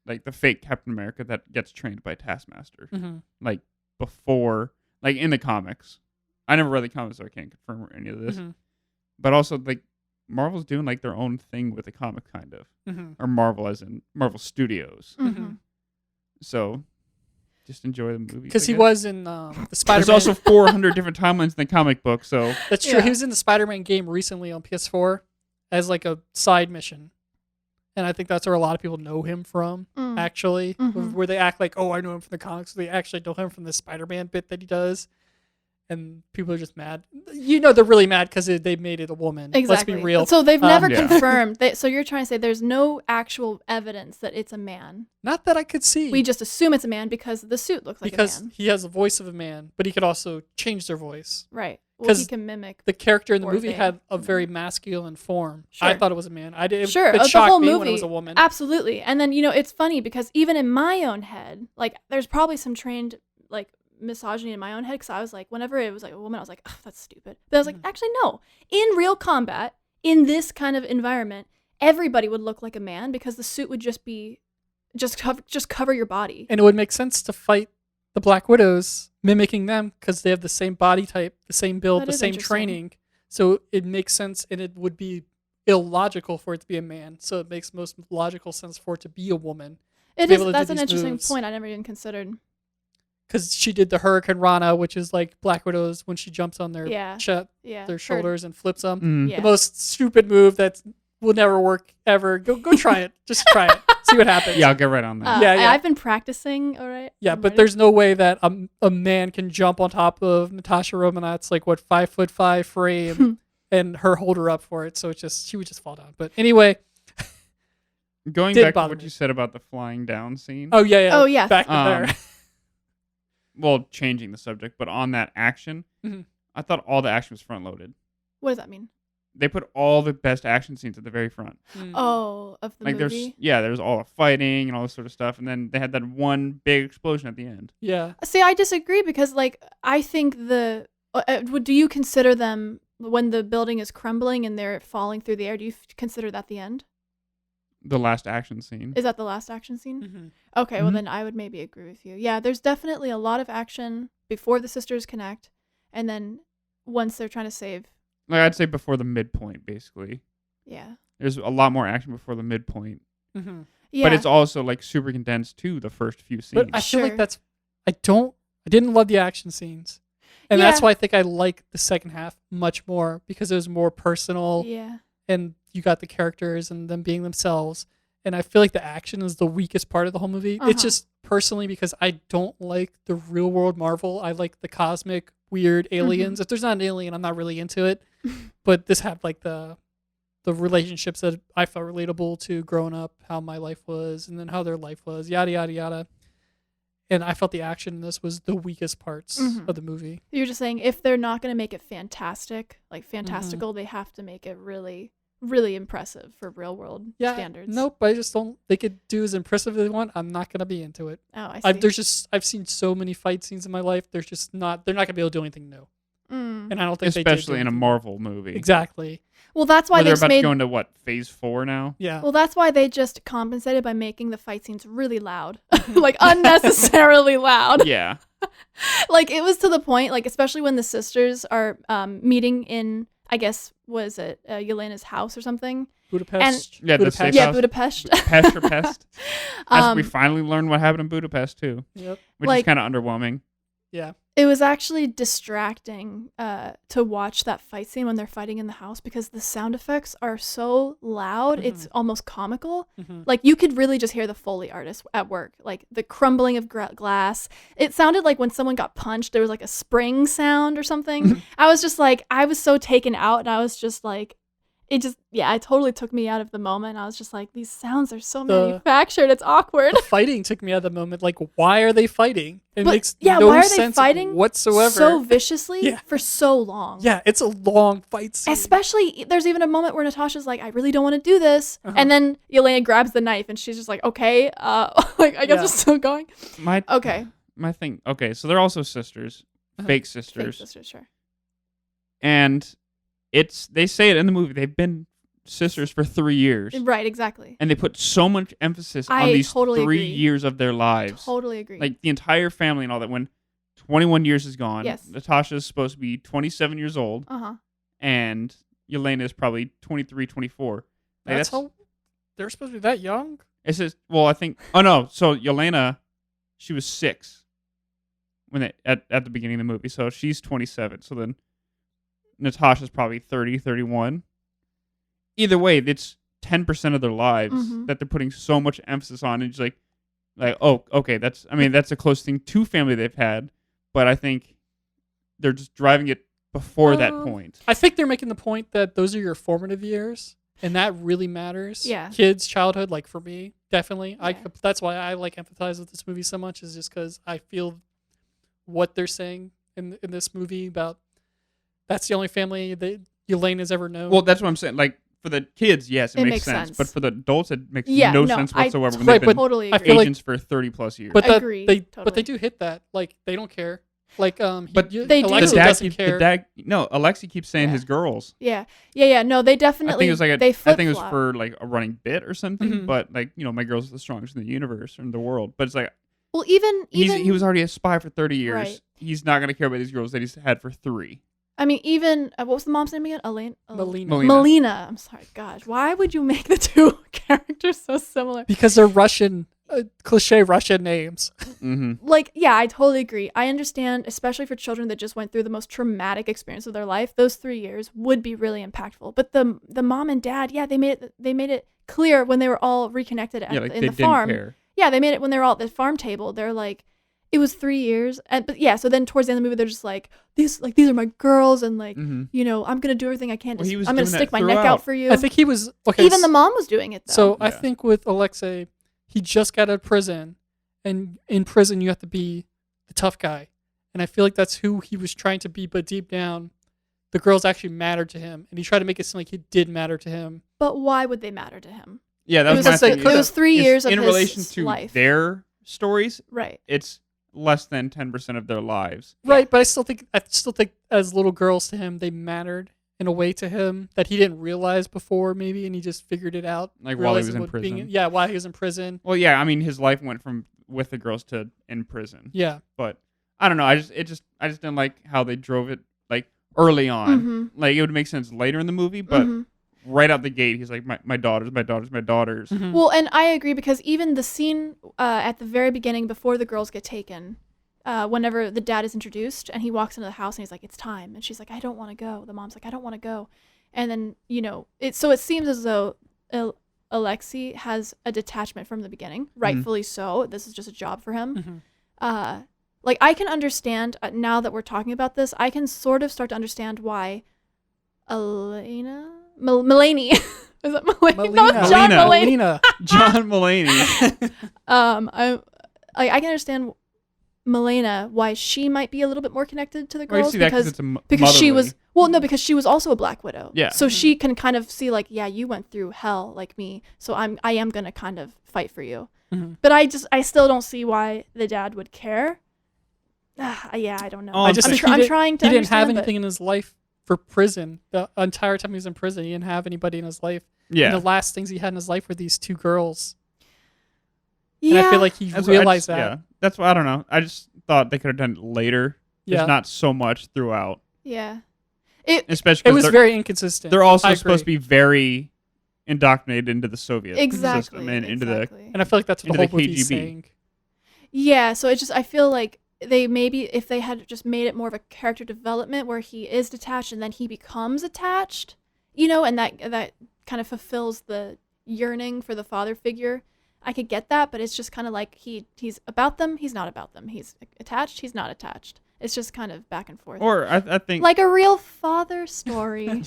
like the fake Captain America that gets trained by Taskmaster, like before, like in the comics. I never read the comics, so I can't confirm any of this. But also, like Marvel's doing like their own thing with the comic, kind of, or Marvel as in Marvel Studios. So just enjoy the movie because he was in the Spider-Man. There's also 400 different timelines in the comic book, so that's true. He was in the Spider-Man game recently on PS4 as like a side mission, and I think that's where a lot of people know him from. Actually, where they act like, oh, I know him from the comics. They actually know him from the Spider-Man bit that he does. And people are just mad. You know they're really mad because they made it a woman. Exactly. Let's be real. So they've never Yeah. confirmed. So you're trying to say there's no actual evidence that it's a man. Not that I could see. We just assume it's a man because the suit looks like because a man. he has the voice of a man, but he could also change their voice. Right. Well, 'Cause he can mimic. The character in the Or movie they. had a very masculine form. Sure. I thought it was a man. I did. Sure. It The shocked whole me movie. when it was a woman. Absolutely. And then, it's funny because even in my own head, like there's probably some trained like misogyny in my own head because I was like, whenever it was like a woman, I was like, oh, that's stupid. But I was like, actually, no. In real combat, in this kind of environment, everybody would look like a man because the suit would just be just cover your body. And it would make sense to fight the Black Widows, mimicking them because they have the same body type, the same build, That the is same interesting. training. So it makes sense, and it would be illogical for it to be a man. So it makes most logical sense for it to be a woman. It be is. able to do That's an these interesting moves. point I never even considered. Because she did the Hurricane Rana, which is like Black Widows when she jumps on their Yeah. their Heard. shoulders and flips them. Mm. Yeah. The most stupid move that will never work ever. Go try it. Just try it. See what happens. yeah, I'll get right on that. Yeah. I've been practicing. All right. Yeah, I'm but ready. there's no way that a man can jump on top of Natasha Romanoff's like 5'5" frame and her hold her up for it. So she would just fall down. But anyway, Going Did back to bother what me. you said about the flying down scene. oh yeah. Oh, yeah. Back to there. Well, changing the subject, but on that action, Mhm. I thought all the action was front loaded. What does that mean? They put all the best action scenes at the very front. Mm. Oh, of the Like movie. there's all the fighting and all this sort of stuff, and then they had that one big explosion at the end. Yeah. See, I disagree because, like, I think do you consider them when the building is crumbling and they're falling through the air? Do you consider that the end? The last action scene. Is that the last action scene? Mhm. Okay, well Mhm. then I would maybe agree with you. Yeah, there's definitely a lot of action before the sisters connect, and then once they're trying to save. Like I'd say before the midpoint, basically. Yeah. There's a lot more action before the midpoint, Mhm. Yeah. but it's also like super condensed to the first few scenes. But I feel like Sure. I didn't love the action scenes. And that's Yeah. why I think I like the second half much more because it was more personal Yeah. and you got the characters and them being themselves. And I feel like the action is the weakest part of the whole movie. It's Uh-huh. just personally because I don't like the real world Marvel. I like the cosmic weird aliens. If there's not an alien, I'm not really into it. But this had like the relationships that I felt relatable to growing up, how my life was, and then how their life was, yada yada yada. And I felt the action in this was the weakest parts of the movie. You're just saying if they're not going to make it fantastic, like fantastical, they have to make it really, really impressive for real world standards. Nope, I just don't. They could do as impressive as they want. I'm not gonna be into it. Oh, I see. I've seen so many fight scenes in my life. There's just not. They're not gonna be able to do anything new. And I don't think especially they in a anything Marvel movie. Exactly. Well, that's why Where they they're just about made. to go into what, phase 4 now? Yeah. Well, that's why they just compensated by making the fight scenes really loud, like unnecessarily loud. Yeah. Like it was to the point, like especially when the sisters are meeting in, I guess, was it Yelena's house or something? Budapest. Yeah, the safe Yeah, house. Budapest. Pest or Pest. As we finally learned what happened in Budapest too, Yep. which Like- is kind of underwhelming. Yeah. It was actually distracting to watch that fight scene when they're fighting in the house because the sound effects are so loud, it's almost comical. Like you could really just hear the Foley artist at work, like the crumbling of glass. It sounded like when someone got punched, there was like a spring sound or something. I was just like, I was so taken out, and I was just like, it totally took me out of the moment. I was just like, these sounds are so manufactured. It's awkward. The fighting took me out of the moment. Like, why are they fighting? It makes no why are they sense fighting whatsoever. so viciously for so long? Yeah, it's a long fight scene. Especially, there's even a moment where Natasha's like, I really don't want to do this. And then Yelena grabs the knife and she's just like, okay, like, I guess it's still going. My thing. Okay, so they're also sisters, fake sisters. Fake sisters, sure. And they say it in the movie. They've been sisters for 3 years. Right, exactly. And they put so much emphasis on these totally 3 agree. years of their lives. Totally agree. Like the entire family and all that. When 21 years is gone, Yes. Natasha's supposed to be 27 years old. And Yelena is probably 23, 24. Like, That's how they're supposed to be that young? It says, well, I think, oh no, so Yelena, she was 6 when at the beginning of the movie. So she's 27. So then Natasha's probably 30, 31. Either way, it's 10% of their lives that they're putting so much emphasis on. And it's like, oh, okay, that's a close thing to family they've had. But I think they're just driving it before that point. I think they're making the point that those are your formative years, and that really matters. Yeah. Kids, childhood, like for me, definitely. Yeah. That's why I like empathize with this movie so much, is just because I feel what they're saying in this movie about that's the only family that Yelena's ever known. Well, that's what I'm saying. Like, for the kids, yes, it makes sense. But for the adults, it makes no sense whatsoever when they've been totally I feel agents for 30 plus years. But agree, but they do hit that. Like, they don't care. Like, but they do. Alexi doesn't care. Alexi keeps saying his girls. Yeah. No, they definitely. I think it was like they I think it was flip-flop. for like a running bit or something. But like, my girls are the strongest in the universe or in the world. But it's like, Well, even he was already a spy for 30 years. Right. He's not gonna care about these girls that he's had for 3. I mean, even what was the mom's name again? Melina. Melina. I'm sorry, gosh. Why would you make the two characters so similar? Because they're Russian, cliche Russian names. Like, yeah, I totally agree. I understand, especially for children that just went through the most traumatic experience of their life. Those 3 years would be really impactful. But the mom and dad, yeah, they made it clear when they were all reconnected in the farm. Care. Yeah, they made it when they were all at the farm table. They're like, it was 3 years, but yeah. So then towards the end of the movie, they're just like these are my girls, and like I'm gonna do everything I can. I'm gonna stick my neck out for you. I think he was okay. Even the mom was doing it though. So I think with Alexei, he just got out of prison, and in prison you have to be the tough guy, and I feel like that's who he was trying to be. But deep down, the girls actually mattered to him, and he tried to make it seem like it did matter to him. But why would they matter to him? Yeah, that was my thing. It was 3 years of in his relation to life. their stories. Right. It's less than 10% of their lives. Right, but I still think as little girls to him, they mattered in a way to him that he didn't realize before, maybe, and he just figured it out. Like while he was in prison. While he was in prison. Well, yeah, I mean, his life went from with the girls to in prison. Yeah. But I don't know. I just didn't like how they drove it like early on. Like it would make sense later in the movie, but right out the gate, he's like, my daughters. Well, and I agree because even the scene at the very beginning before the girls get taken, whenever the dad is introduced and he walks into the house and he's like, it's time. And she's like, I don't want to go. The mom's like, I don't want to go. And then, it seems as though Alexei has a detachment from the beginning, rightfully so. This is just a job for him. Like I can understand now that we're talking about this, I can sort of start to understand why Mulaney. Is it Mulaney? No, John Mulaney. John Mulaney. I can understand Milena why she might be a little bit more connected to the Well, you girls see that because it's a because she was motherly. no, because she was also a Black Widow. Yeah. So she can kind of see like, yeah, you went through hell like me, so I am gonna kind of fight for you. Mm-hmm. But I still don't see why the dad would care. Yeah, I don't know. Oh, I just I'm, think I'm trying to. he didn't have understand, but- anything in his life for prison. The entire time he was in prison, he didn't have anybody in his life. Yeah. And the last things he had in his life were these 2 girls. Yeah. And I feel like he That's what I realized just- that. Yeah. That's why I don't know. I just thought they could have done it later. Yeah. There's not so much throughout. Yeah. Especially It was because very inconsistent. they're also I supposed to agree. be very indoctrinated into the Soviet Exactly. system and into the exactly. And I feel like that's what the into whole the movie's KGB. saying. Yeah, so I feel like they maybe if they had just made it more of a character development where he is detached and then he becomes attached, and that kind of fulfills the yearning for the father figure. I could get that, but it's just kind of like he's about them, he's not about them. He's attached, he's not attached. It's just kind of back and forth. Or I think Like a real father story.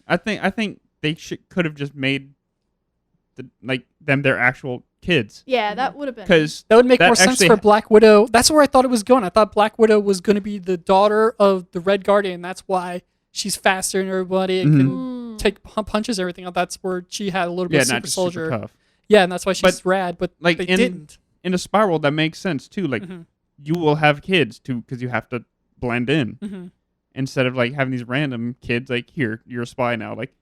I think they could have just made them their actual kids Yeah, that would have been. because That would make That more sense actually for ha- Black Widow. That's where I thought it was going. I thought Black Widow was going to be the daughter of the Red Guardian. That's why she's faster than everybody and can take punches and everything. That's where she had a little bit yeah, of super not just soldier. super tough. Yeah, and that's why she's But, rad. But like, they in- didn't. In a spy world, that makes sense too. Like you will have kids too because you have to blend in Mm-hmm. instead of like having these random kids. Like here, you're a spy now. Like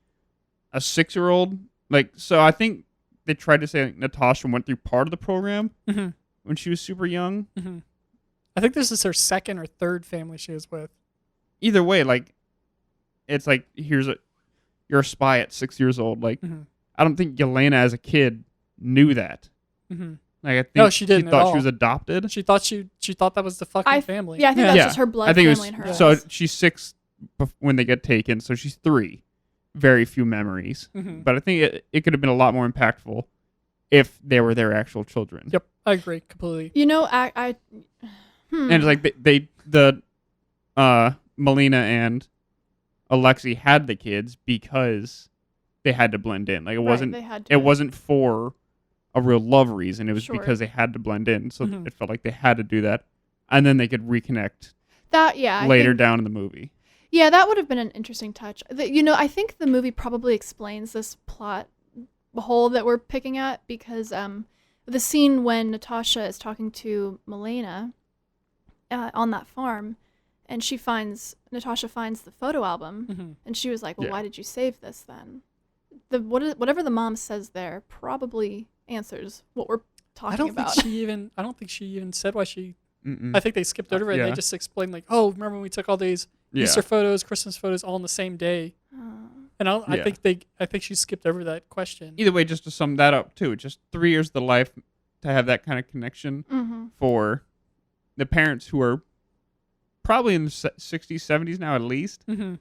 a 6-year-old. Like so, I think they tried to say like, Natasha went through part of the program Mm-hmm. when she was super young. Mm-hmm. I think this is her second or third family she was with. Either way, like it's like you're a spy at 6 years old. Like Mm-hmm. I don't think Yelena as a kid knew that. Mm-hmm. Like I think No, she didn't at thought all. she was adopted. She thought that was the fucking family. Yeah, I think that's Yeah. just her blood I think family it and her. was so eyes. she's 6 when they get taken, so she's 3. Very few memories, Mm-hmm. but I think it could have been a lot more impactful if they were their actual children. Yep, I agree completely. I And it's like Melina and Alexei had the kids because they had to blend in. Like they had to. it wasn't for a real love reason. It was Sure. because they had to blend in. So Mhm. it felt like they had to do that, and then they could reconnect that. Yeah, I later think- down in the movie. Yeah, that would have been an interesting touch. I think the movie probably explains this plot hole that we're picking at because the scene when Natasha is talking to Milena on that farm, and Natasha finds the photo album, Mm-hmm. and she was like, "Well, Yeah. why did you save this then?" Whatever the mom says there probably answers what we're talking about. I don't think she even said why she. Mm-mm. I think they skipped over it. yeah. They just explained like, oh, remember when we took all these Yeah. Easter photos, Christmas photos, all on the same day? And I Yeah. think she skipped over that question. Either way, just to sum that up too, just 3 years of the life to have that kind of connection Mm-hmm. for the parents who are probably in the 60s, 70s now at least, Mm-hmm.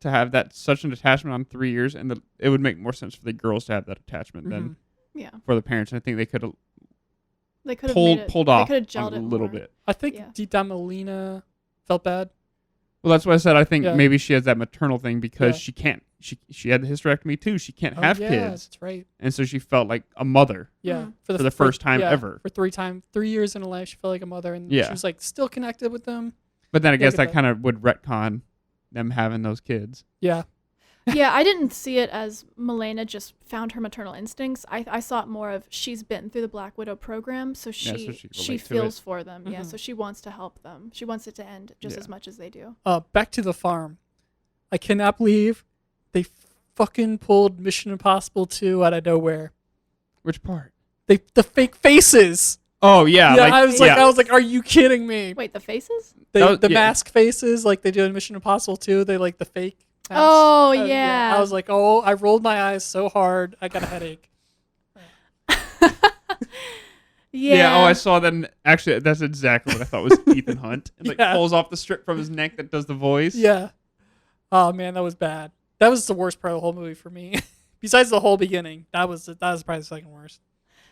to have that such an attachment on 3 years, and it would make more sense for the girls to have that attachment than Yeah, for the parents. And I think they could have they could have pulled off They could have a gelled it little more. bit. I think Yeah. deep down Melina felt bad. Well, that's why I said I think Yeah. maybe she has that maternal thing because Yeah. she can't. She had the hysterectomy too. She can't Oh, have yeah, kids, That's right. and so she felt like a mother. Yeah, Mhm. For the first time ever. For 3 years in her life, she felt like a mother, and Yeah. she was like still connected with them. But then I Yeah, I guess get that that. kind of would retcon them having those kids. Yeah, Yeah, I didn't see it as Milena just found her maternal instincts. I saw it more of she's been through the Black Widow program, so Yeah, she so she can she relate to feels it. for them. Yeah, Mhm. so she wants to help them. She wants it to end just Yeah. as much as they do. back to the farm. I cannot believe they fucking pulled Mission Impossible 2 out of nowhere. Which part? The fake faces. Oh yeah, Yeah, like, I was like, are you kidding me? Wait, the faces? That was- The yeah. mask faces, like they do in Mission Impossible 2, they like the fake. masks. Oh, yeah. I was like, oh, I rolled my eyes so hard, I got a headache. Yeah. Oh, I saw that. Actually, that's exactly what I thought was Ethan Hunt. And like Yeah. pulls off the strip from his neck that does the voice. Yeah. Oh man, that was bad. That was the worst part of the whole movie for me. Besides the whole beginning, that was probably the second worst.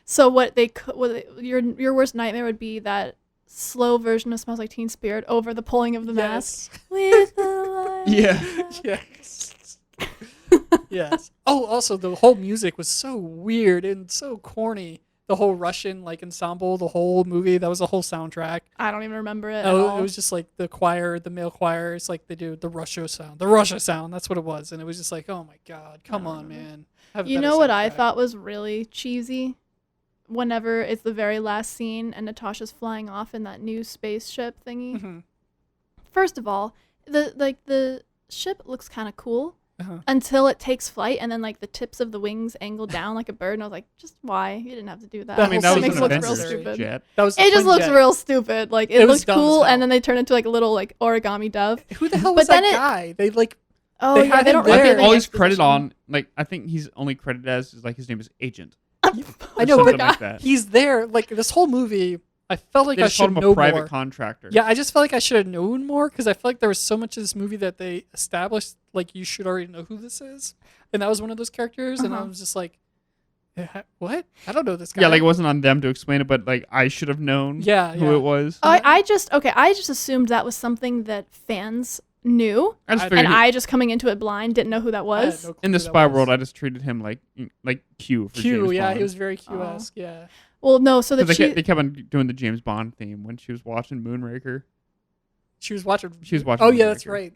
So what they could, your worst nightmare would be that slow version of Smells Like Teen Spirit over the pulling of the mask. With the light. Yeah. Yes. Yes. Oh, also the whole music was so weird and so corny. the whole Russian like ensemble, the whole movie. That was the whole soundtrack. I don't even remember it. At Oh, all. it was just like the choir, the male choir. It's like they do the Russia sound. The Russia sound. That's what it was. And it was just like, oh my God, come on, man. Have a You better know what I soundtrack. thought was really cheesy? Whenever it's the very last scene and Natasha's flying off in that new spaceship thingy. Mhm. First of all, the ship looks kind of cool Uh-huh. until it takes flight, and then like the tips of the wings angle down like a bird, and I was like, just why? You didn't have to do that. That I mean, whole that was scene makes an it look was real Avengers unnecessary. stupid. jet. That was the It just twin looks jet. real stupid. Like it It was looks dumb as cool, hell. and then they turn into like a little like origami dove. Who the hell But was that then it- guy? They like Oh They yeah, had they him don't there. really I think all he's exposition. credited on, like, I think he's only credited as is like his name is Agent. I or know, something but like that. he's there. Like this whole movie, I felt like They I just called should him know a private more. contractor. Yeah, I just felt like I should have known more because I felt like there was so much of this movie that they established. Like you should already know who this is, and that was one of those characters. And I Uh-huh. was just like, what? I don't know this guy. Yeah, like it wasn't on them to explain it, but like I should have known Yeah, who yeah. it was. I just assumed that was something that fans knew, I just I- figured and he- I just coming into it blind didn't know who that I had was. no clue in the who that spy was. world, I just treated him like Q for Q. James Yeah, Bond. he was very Q-esque. Yeah. Well, no, so that Because she they kept on doing the James Bond theme when she was watching Moonraker, She was watching. She was watching Oh yeah, that's Moonraker. right.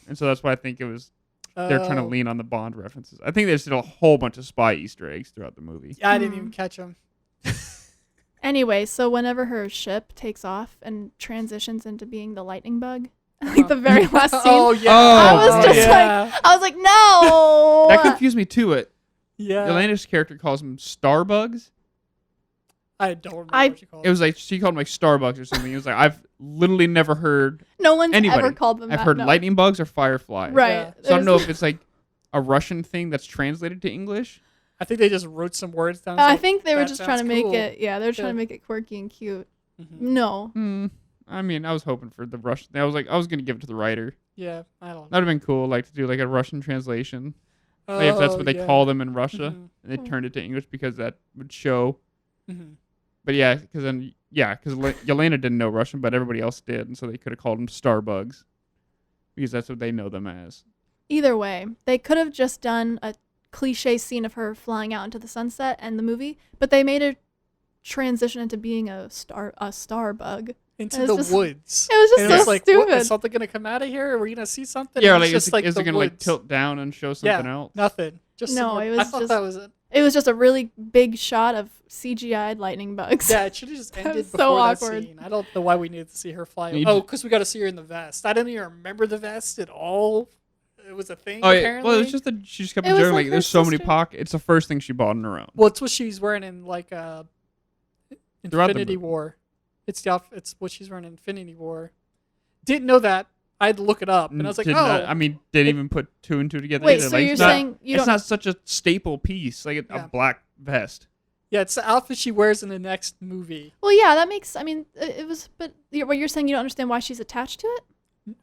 and so that's why I think it was they're trying to Oh. lean on the Bond references. I think they just did a whole bunch of spy Easter eggs throughout the movie. Yeah, I didn't even catch him. Anyway, so whenever her ship takes off and transitions into being the lightning bug, like the very last scene, Oh yeah. I was just yeah. I was like, no. That confused me too. Yeah. Elena's character calls them Starbugs. I don't remember I- what you called It was like she called them like Starbucks or something. It was like I've literally never heard. No one's Anybody. ever called them I've that. heard no. lightning bugs or fireflies. Right. Yeah. So I don't know There's- if it's like a Russian thing that's translated to English. I think they just wrote some words down. I like, think they were that just trying to sounds make cool. it. Yeah, they were trying Yeah. to make it quirky and cute. Mhm. No. I mean, I was hoping for the Russian. I was gonna give it to the writer. Yeah, I don't know. That'd have been cool, like to do like a Russian translation. Like if that's Oh, what they yeah. call them in Russia, Mhm. and they turned it to English because that would show. Mhm. But yeah, because Yelena didn't know Russian, but everybody else did, and so they could have called them Starbugs because that's what they know them as. Either way, they could have just done a cliche scene of her flying out into the sunset and the movie, but they made her transition into being a star bug. Into It the was just- woods. It was just And so it was like, stupid. what, is something gonna come out of here? Are we gonna see something? Yeah, And like it's is, just is it the gonna like woods. tilt down and show something else? Nothing. Just No, some more- it was I thought just- that was it. It was just a really big shot of CGI'd lightning bugs. Yeah, it should have just That ended was so before that awkward. scene. I don't know why we needed to see her fly. You Oh, ju- because we got to see her in the vest. I didn't even remember the vest at all. It was a thing. Oh yeah. Apparently. Well, it's just that she just kept It was joking like like her there's so many sister. pockets. It's the first thing she bought on her own. Well, it's what she's wearing in like Throughout the Infinity movie. War. It's it's what she's wearing in Infinity War. Didn't know that. I had to look it up, and I was like, Did oh, not- I mean, didn't even put two and two together. Wait, either. so Like, you're it's not- saying you it's don't? not such a staple piece like Yeah. a black vest. yeah, it's the outfit she wears in the next movie. Well, yeah, that makes. I mean, it was. But what you're saying, you don't understand why she's attached to it.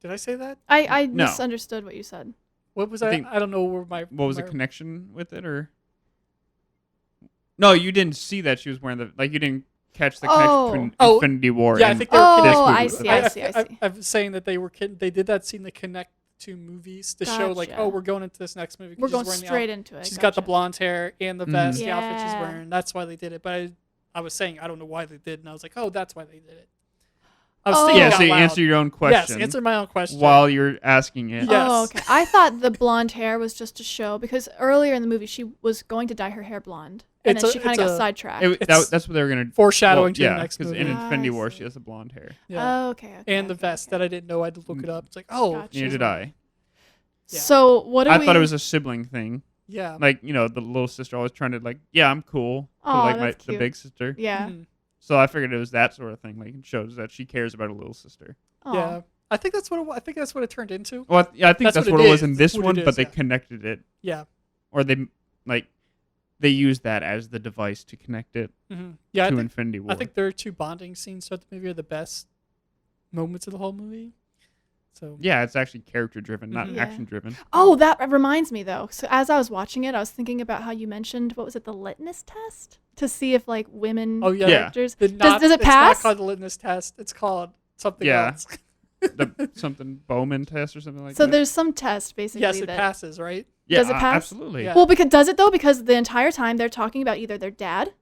Did I say that? I No. misunderstood what you said. What was I I? think- I don't know where my. What was the my- connection with it, or? No, you didn't see that she was wearing the you didn't catch the connection Oh. between Oh, Infinity War. yeah, I and think they were kidding. this Oh, movie I was see. about. I see. I'm saying that they did that scene to connect two movies to show like, Gotcha. oh, we're going into this next movie. 'cause We're she's going wearing the straight into it. She's got the Gotcha. blonde hair and the Mhm. vest, the outfit she's Yeah. wearing. That's why they did it. But I was saying I don't know why they did, and I was like, oh, that's why they did it. I was Oh. thinking Yeah, out so you loud. answer your own question. Yes, answer my own question. while you're asking it. Yeah. Oh, Yes. okay. I thought the blonde hair was just to show because earlier in the movie she was going to dye her hair blonde, and It's then a- she kind it's of got a- sidetracked. It's That's what they were gonna foreshadowing to yeah, the next movie. in Ah, Infinity I War see. she has the blonde hair. yeah. Oh, okay. And the vest that I didn't know. I had to look it up. It's like, oh, Gotcha. Neither did I. Yeah. So what do I we? thought it was a sibling thing. yeah. Like, the little sister always trying to like, yeah, I'm cool. Aw, Cool, like that's the cute. big sister. Yeah. Mhm. So I figured it was that sort of thing. Like it shows that she cares about her little sister. Aw. Yeah. I think that's what it turned into. Well, yeah, I think That's that's, what what it it was is. in this What it one, is, but they yeah. connected it, Yeah. or they used that as the device to connect it Mm-hmm. Yeah. to I think, Infinity War. I think their two bonding scenes throughout the movie are the best moments of the whole movie. So yeah, it's actually character driven, not Mhm. Yeah. action driven. Oh, that reminds me though. So as I was watching it, I was thinking about how you mentioned what was it, the litmus test, to see if like women Oh, yeah. Yeah. characters. does it It's pass? not called the litmus test. It's called something Yeah. else. Something Bowman test or something like So that. there's some test basically Yes, it that. passes, right? Yeah, does it pass? Absolutely. Yeah. Well, because does it though? Because the entire time they're talking about either their dad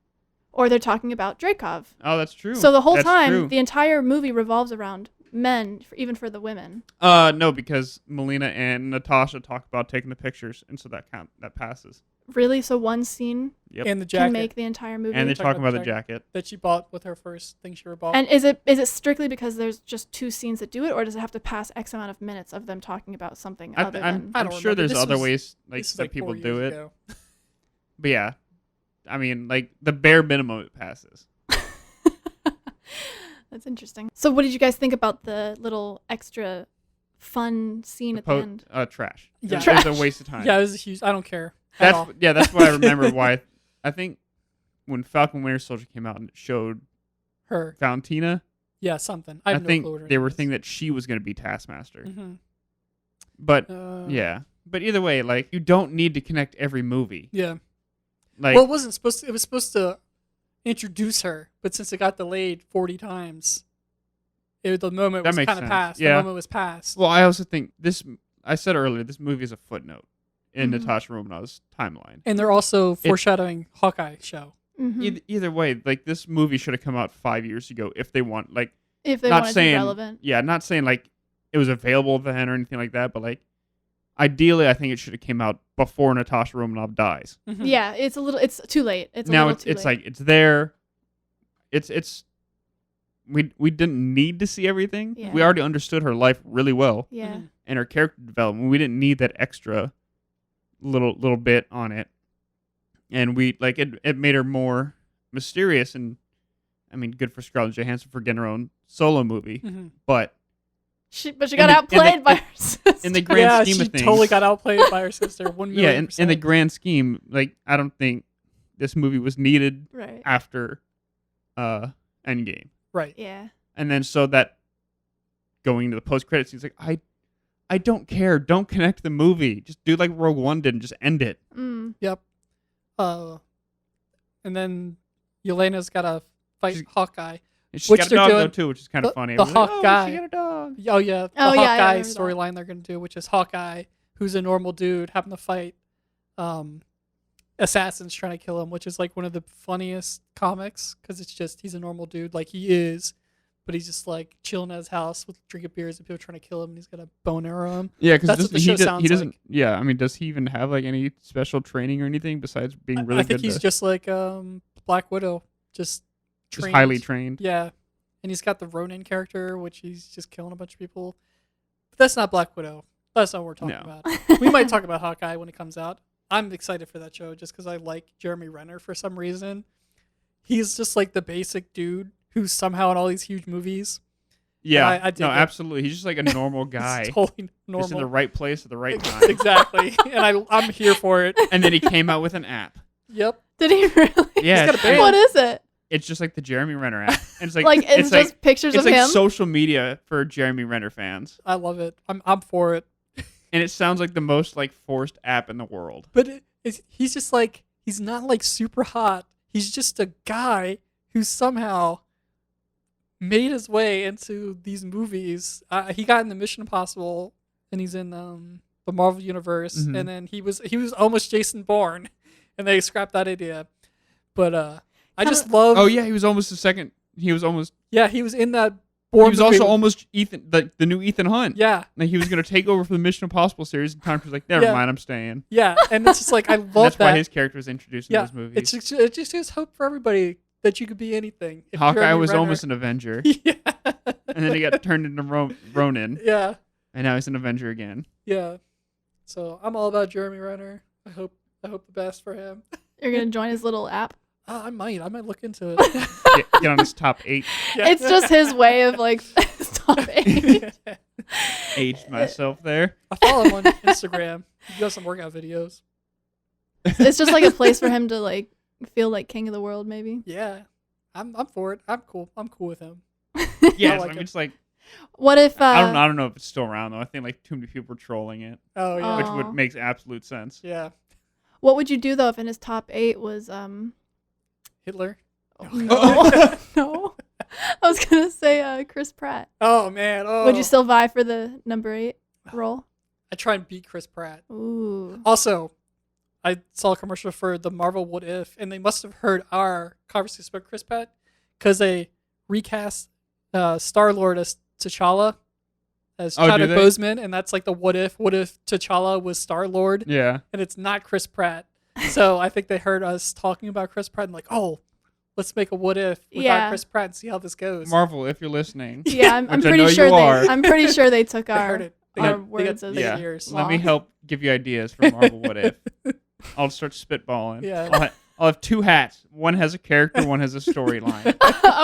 or they're talking about Dreykov. Oh, that's true. So the whole That's time, true. the entire movie revolves around men, even for the women. No, because Melina and Natasha talk about taking the pictures, and so that passes. Really? So one scene Yep. And the jacket can make the entire movie? And they're Talking talking about about the the jacket. that she bought with her first thing she ever bought. And is it strictly because there's just 2 scenes that do it, or does it have to pass X amount of minutes of them talking about something other than... I I'm don't sure remember. there's This other was- ways This is that like people 4 do years it. ago. But yeah, I mean, like the bare minimum it passes. That's interesting. So what did you guys think about the little extra fun scene at the end? Trash. Yeah. It was a waste of time. Yeah, it was a huge. I don't care. at all. That's what I remember. Why I think when Falcon Winter Soldier came out and it showed Her. Valentina, Yeah, something. I, have no think clue what her they name were is. thinking that she was going to be Taskmaster. Mm-hmm. But yeah, but either way, like you don't need to connect every movie. Yeah. Like Well, it wasn't supposed to. It was supposed to introduce her, but since it got delayed 40 times, the moment That was makes kind of sense. passed. Yeah. The moment was passed. well, I also think this. I said earlier, this movie is a footnote in Mhm. Natasha Romanov's timeline. And they're also foreshadowing Hawkeye show. Mhm. Either way, like this movie should have come out 5 years ago if they want. Like, If they not wanted to saying be relevant. yeah, not saying like it was available then or anything like that, but like ideally, I think it should have came out before Natasha Romanov dies. Mhm. Yeah, it's too late. It's a Now little too it's late. like it's there. It's we didn't need to see everything. Yeah. We already understood her life really well Yeah. Mhm. and her character development. We didn't need that extra little bit on it, and we like it made her more mysterious. And I mean, good for Scarlett Johansson for getting her own solo movie, Mhm. but But she In got the- in outplayed the- by her sister. in the grand Yeah, scheme she of things, totally got outplayed by her sister. 1 million. yeah, in the grand scheme, like I don't think this movie was needed Right. after Endgame. Right. Yeah. And then so that going into the post credits, he's like, I don't care. Don't connect the movie. Just do like Rogue One did and just end it. Mm. Yep. And then Yelena's got to fight She's- Hawkeye. And she's Which got a they're dog though doing- too, which is kind of funny. the I was like, Hawkeye. she got a dog. Oh yeah, the Oh, yeah, I Hawkeye remember that. storyline they're gonna do, which is Hawkeye, who's a normal dude, having to fight assassins trying to kill him, which is like one of the funniest comics because it's just he's a normal dude, like he is, but he's just like chilling at his house with drinking beers and people trying to kill him, and he's got a bow and arrow him. Yeah, That's because what the show he sounds doesn't. like. Yeah, I mean, does he even have like any special training or anything besides being really I think good? he's just like Black Widow, just just highly trained. Yeah, and he's got the Ronin character, which he's just killing a bunch of people. But that's not Black Widow. That's not what we're talking No. about. We might talk about Hawkeye when it comes out. I'm excited for that show just because I like Jeremy Renner for some reason. He's just like the basic dude who's somehow in all these huge movies. Yeah, I dig no, it. absolutely. He's just like a normal guy, He's totally normal. just in the right place at the right time. Exactly. And I'm here for it. And then he came out with an app. Yep. Did he really? Yeah, got a it's, band. What is it? it's just like the Jeremy Renner app. And it's like Like it's just like pictures it's of like him. social media for Jeremy Renner fans, I love it. I'm for it. and it sounds like the most like forced app in the world. But he's just like, he's not like super hot. He's just a guy who somehow made his way into these movies. He got in the Mission Impossible, and he's in the Marvel Universe, Mhm. and then he was almost Jason Bourne, and they scrapped that idea. But I just love. Oh yeah, he was almost the second. He was almost. Yeah, he was in that He Bourne. was movie also with- almost Ethan, the new Ethan Hunt. Yeah, Like he was gonna take over for the Mission Impossible series, and Tom Cruise was like, never Yeah. mind, I'm staying. yeah, and it's just like I love That's that. why his character was introduced in Yeah, those movies. it just gives hope for everybody that you could be anything. If Hawkeye Jeremy was Renner- almost an Avenger, yeah, and then he got turned into Ronin, yeah, and now he's an Avenger again. yeah. So I'm all about Jeremy Renner. I hope the best for him. You're gonna join his little app. I might look into it. Get on his top 8. Yeah. It's just his way of like stop it. Aged myself there. I follow him on Instagram. He does some workout videos. It's just like a place for him to like feel like king of the world, maybe. Yeah, I'm for it. I'm cool. I'm cool with him. Yeah, like I mean, it. it's like What if I don't know if it's still around though. I think like too many people were trolling it, Oh yeah, which Aw. would makes absolute sense. yeah. what would you do though if in his top 8 was Hitler. no no I was gonna say Chris Pratt. Oh man. Oh. Would you still vie for the number 8 role? I try and beat Chris Pratt. Ooh. Also, I saw a commercial for the Marvel What If, and they must have heard our conversation about Chris Pratt because they recast Star-Lord as T'Challa as Oh, do Chadwick they? Boseman, and that's like the what if T'Challa was Star-Lord, Yeah. and it's not Chris Pratt. So I think they heard us talking about Chris Pratt and like, oh, let's make a what if without Yeah. Chris Pratt and see how this goes. Marvel, if you're listening. Yeah, I'm Which I pretty know sure you they. are. I'm pretty sure they took They our heard it. They our got words as yeah. ears. Let me law. help give you ideas for Marvel What If. I'll start spitballing. Yeah. I'll have 2 hats. One has a character, one has a storyline.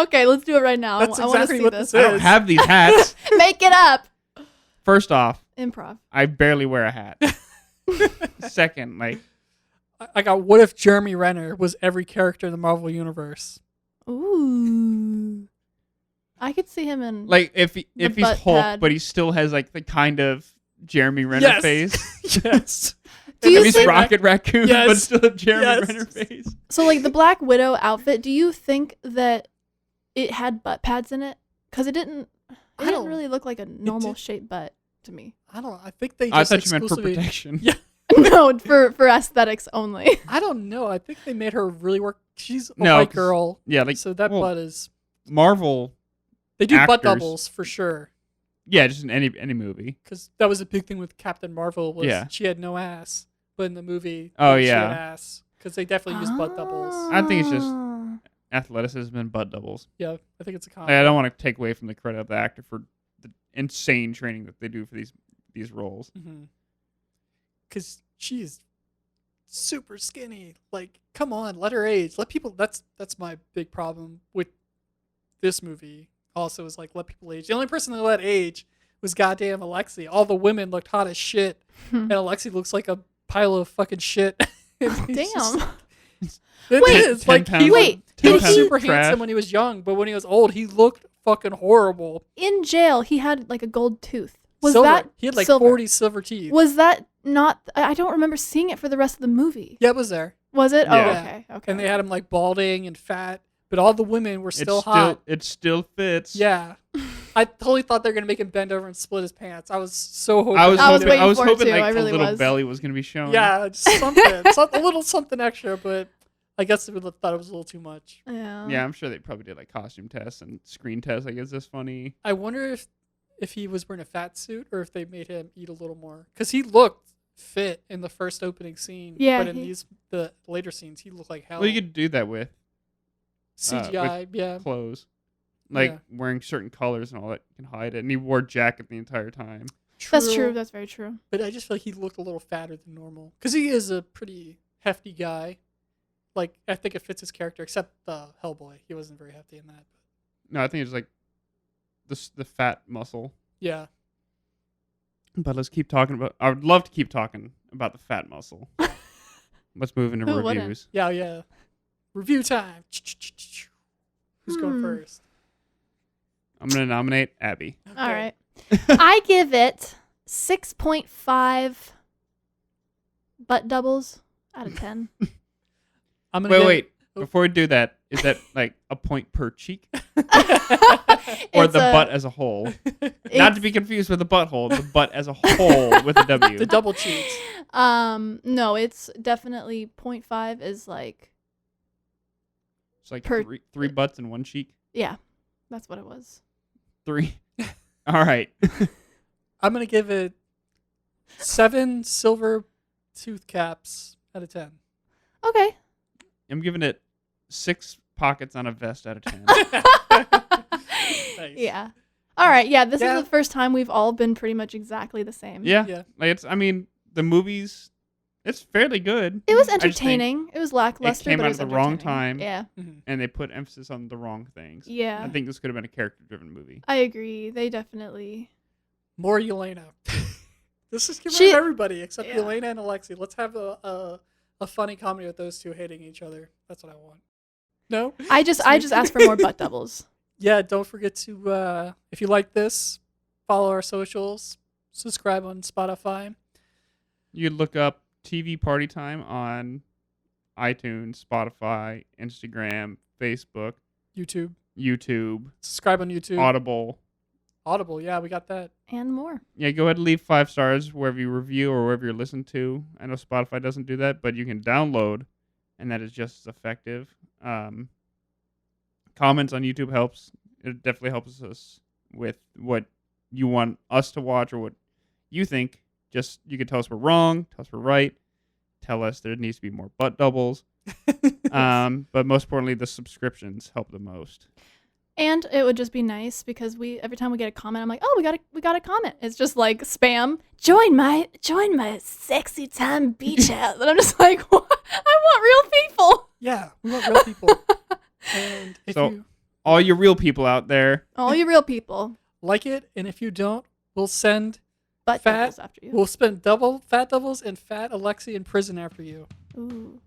Okay, let's do it right now. That's I want to exactly see what this. this I don't is. have these hats. Make it up. First off, Improv. I barely wear a hat. Second, like, I got what if Jeremy Renner was every character in the Marvel universe? Ooh. I could see him in. if The he's butt Hulk, pad. but he still has like the kind of Jeremy Renner Yes. face. Yes. Do you If he's think- Rocket Raccoon, but Yes. still a Jeremy Yes. Renner face. So, like the Black Widow outfit, do you think that it had butt pads in it? Because it didn't. It I didn't don't- really look like a normal did- shaped butt to me. I don't know. I think they I just thought you meant for exclusively. protection. Yeah. No, for aesthetics only. I don't know. I think they made her really work. She's a No, white 'cause- girl, Yeah, like so that well, butt is. Marvel. They do butt actors- doubles for sure. Yeah, just in any movie. Because that was a big thing with Captain Marvel was Yeah. she had no ass, but in the movie, Oh, she yeah. had ass because they definitely use butt doubles. I think it's just- Ah. Athleticism and butt doubles. Yeah, I think it's a Like, comedy. I don't want to take away from the credit of the actor for the insane training that they do for these roles. Because she's super skinny. Like, come on, let her age. Let people. That's my big problem with this movie. Also, is like let people age. The only person that let age was goddamn Alexi. All the women looked hot as shit, and Alexi looks like a pile of fucking shit. And he's just- Damn. It Wait. is. Like he Wait, was, he did was he- super Trash. handsome when he was young, but when he was old, he looked fucking horrible. In jail, he had like a gold tooth. Was Silver. that He had like silver? 40 silver teeth. Was that not? I don't remember seeing it for the rest of the movie. Yeah, it was there. Was it? Yeah. Oh, okay. Okay. And they had him like balding and fat, but all the women were still it hot. still fits. Yeah. I totally thought they were gonna make him bend over and split his pants. I was so hoping. I was I was hoping. waiting I was for it hoping too, like I a really little was. belly was gonna be shown. Yeah, just something, a little something extra, but I guess they would have thought it was a little too much. Yeah. Yeah, I'm sure they probably did like costume tests and screen tests. Like, is this funny? I wonder if he was wearing a fat suit or if they made him eat a little more, because he looked fit in the first opening scene. Yeah, but in the later scenes, he looked like hell. Well, you could do that with CGI, yeah. clothes, like Yeah. wearing certain colors and all that can hide it. And he wore a jacket the entire time. That's true. That's very true. But I just feel like he looked a little fatter than normal because he is a pretty hefty guy. Like, I think it fits his character, except Hellboy. He wasn't very hefty in that. No, I think it's like the fat muscle. Yeah. But let's keep talking about. I would love to keep talking about the fat muscle. Let's move into Who wouldn't? reviews. Yeah. Review time. Who's going first? I'm gonna nominate Abbie. All Okay. right. I give it 6.5 butt doubles out of 10. I'm gonna Wait. Oh. Before we do that, is that like a point per cheek or It's the a- butt as a whole? Not it's- to be confused with the butthole. The butt as a whole with a W. The double cheeks. No, it's definitely 0.5 is like, It's like per- three butts and one cheek. yeah, that's what it was. 3. All right. I'm gonna give it 7 silver tooth caps out of 10. Okay. I'm giving it 6 pockets on a vest out of 10. Nice. Yeah. All right. Yeah, this Yeah. is the first time we've all been pretty much exactly the same. Yeah. Yeah. Like I mean, the movies, it's fairly good. It was I just think entertaining. It was lackluster, came but out it was at the wrong entertaining. time. Yeah. Mhm. And they put emphasis on the wrong things. Yeah. I think this could have been a character-driven movie. I agree. They definitely. More Yelena. This is giving She- everybody except yeah. Yelena and Alexi. Let's have a funny comedy with those two hating each other. That's what I want. No? I just asked for more butt doubles. Yeah, don't forget to, if you like this, follow our socials, subscribe on Spotify. You could look up TV Party Time on iTunes, Spotify, Instagram, Facebook, YouTube. YouTube, Subscribe on YouTube. Audible, Audible, yeah, we got that. and more. Yeah, go ahead and leave 5 stars wherever you review or wherever you listen to. I know Spotify doesn't do that, but you can download, and that is just as effective. Comments on YouTube helps. It definitely helps us with what you want us to watch or what you think. Just you can tell us we're wrong, tell us we're right, tell us there needs to be more butt doubles. But most importantly, the subscriptions help the most. And it would just be nice because every time we get a comment, I'm like, oh, we got a comment. It's just like spam. Join my sexy time beach house. And I'm just like, what? I want real people. Yeah, we want real people. And if you all you real people out there, all you real people, like it, and if you don't, we'll send butt fat doubles after you. We'll spend fat doubles and fat Alexi in prison after you. Ooh.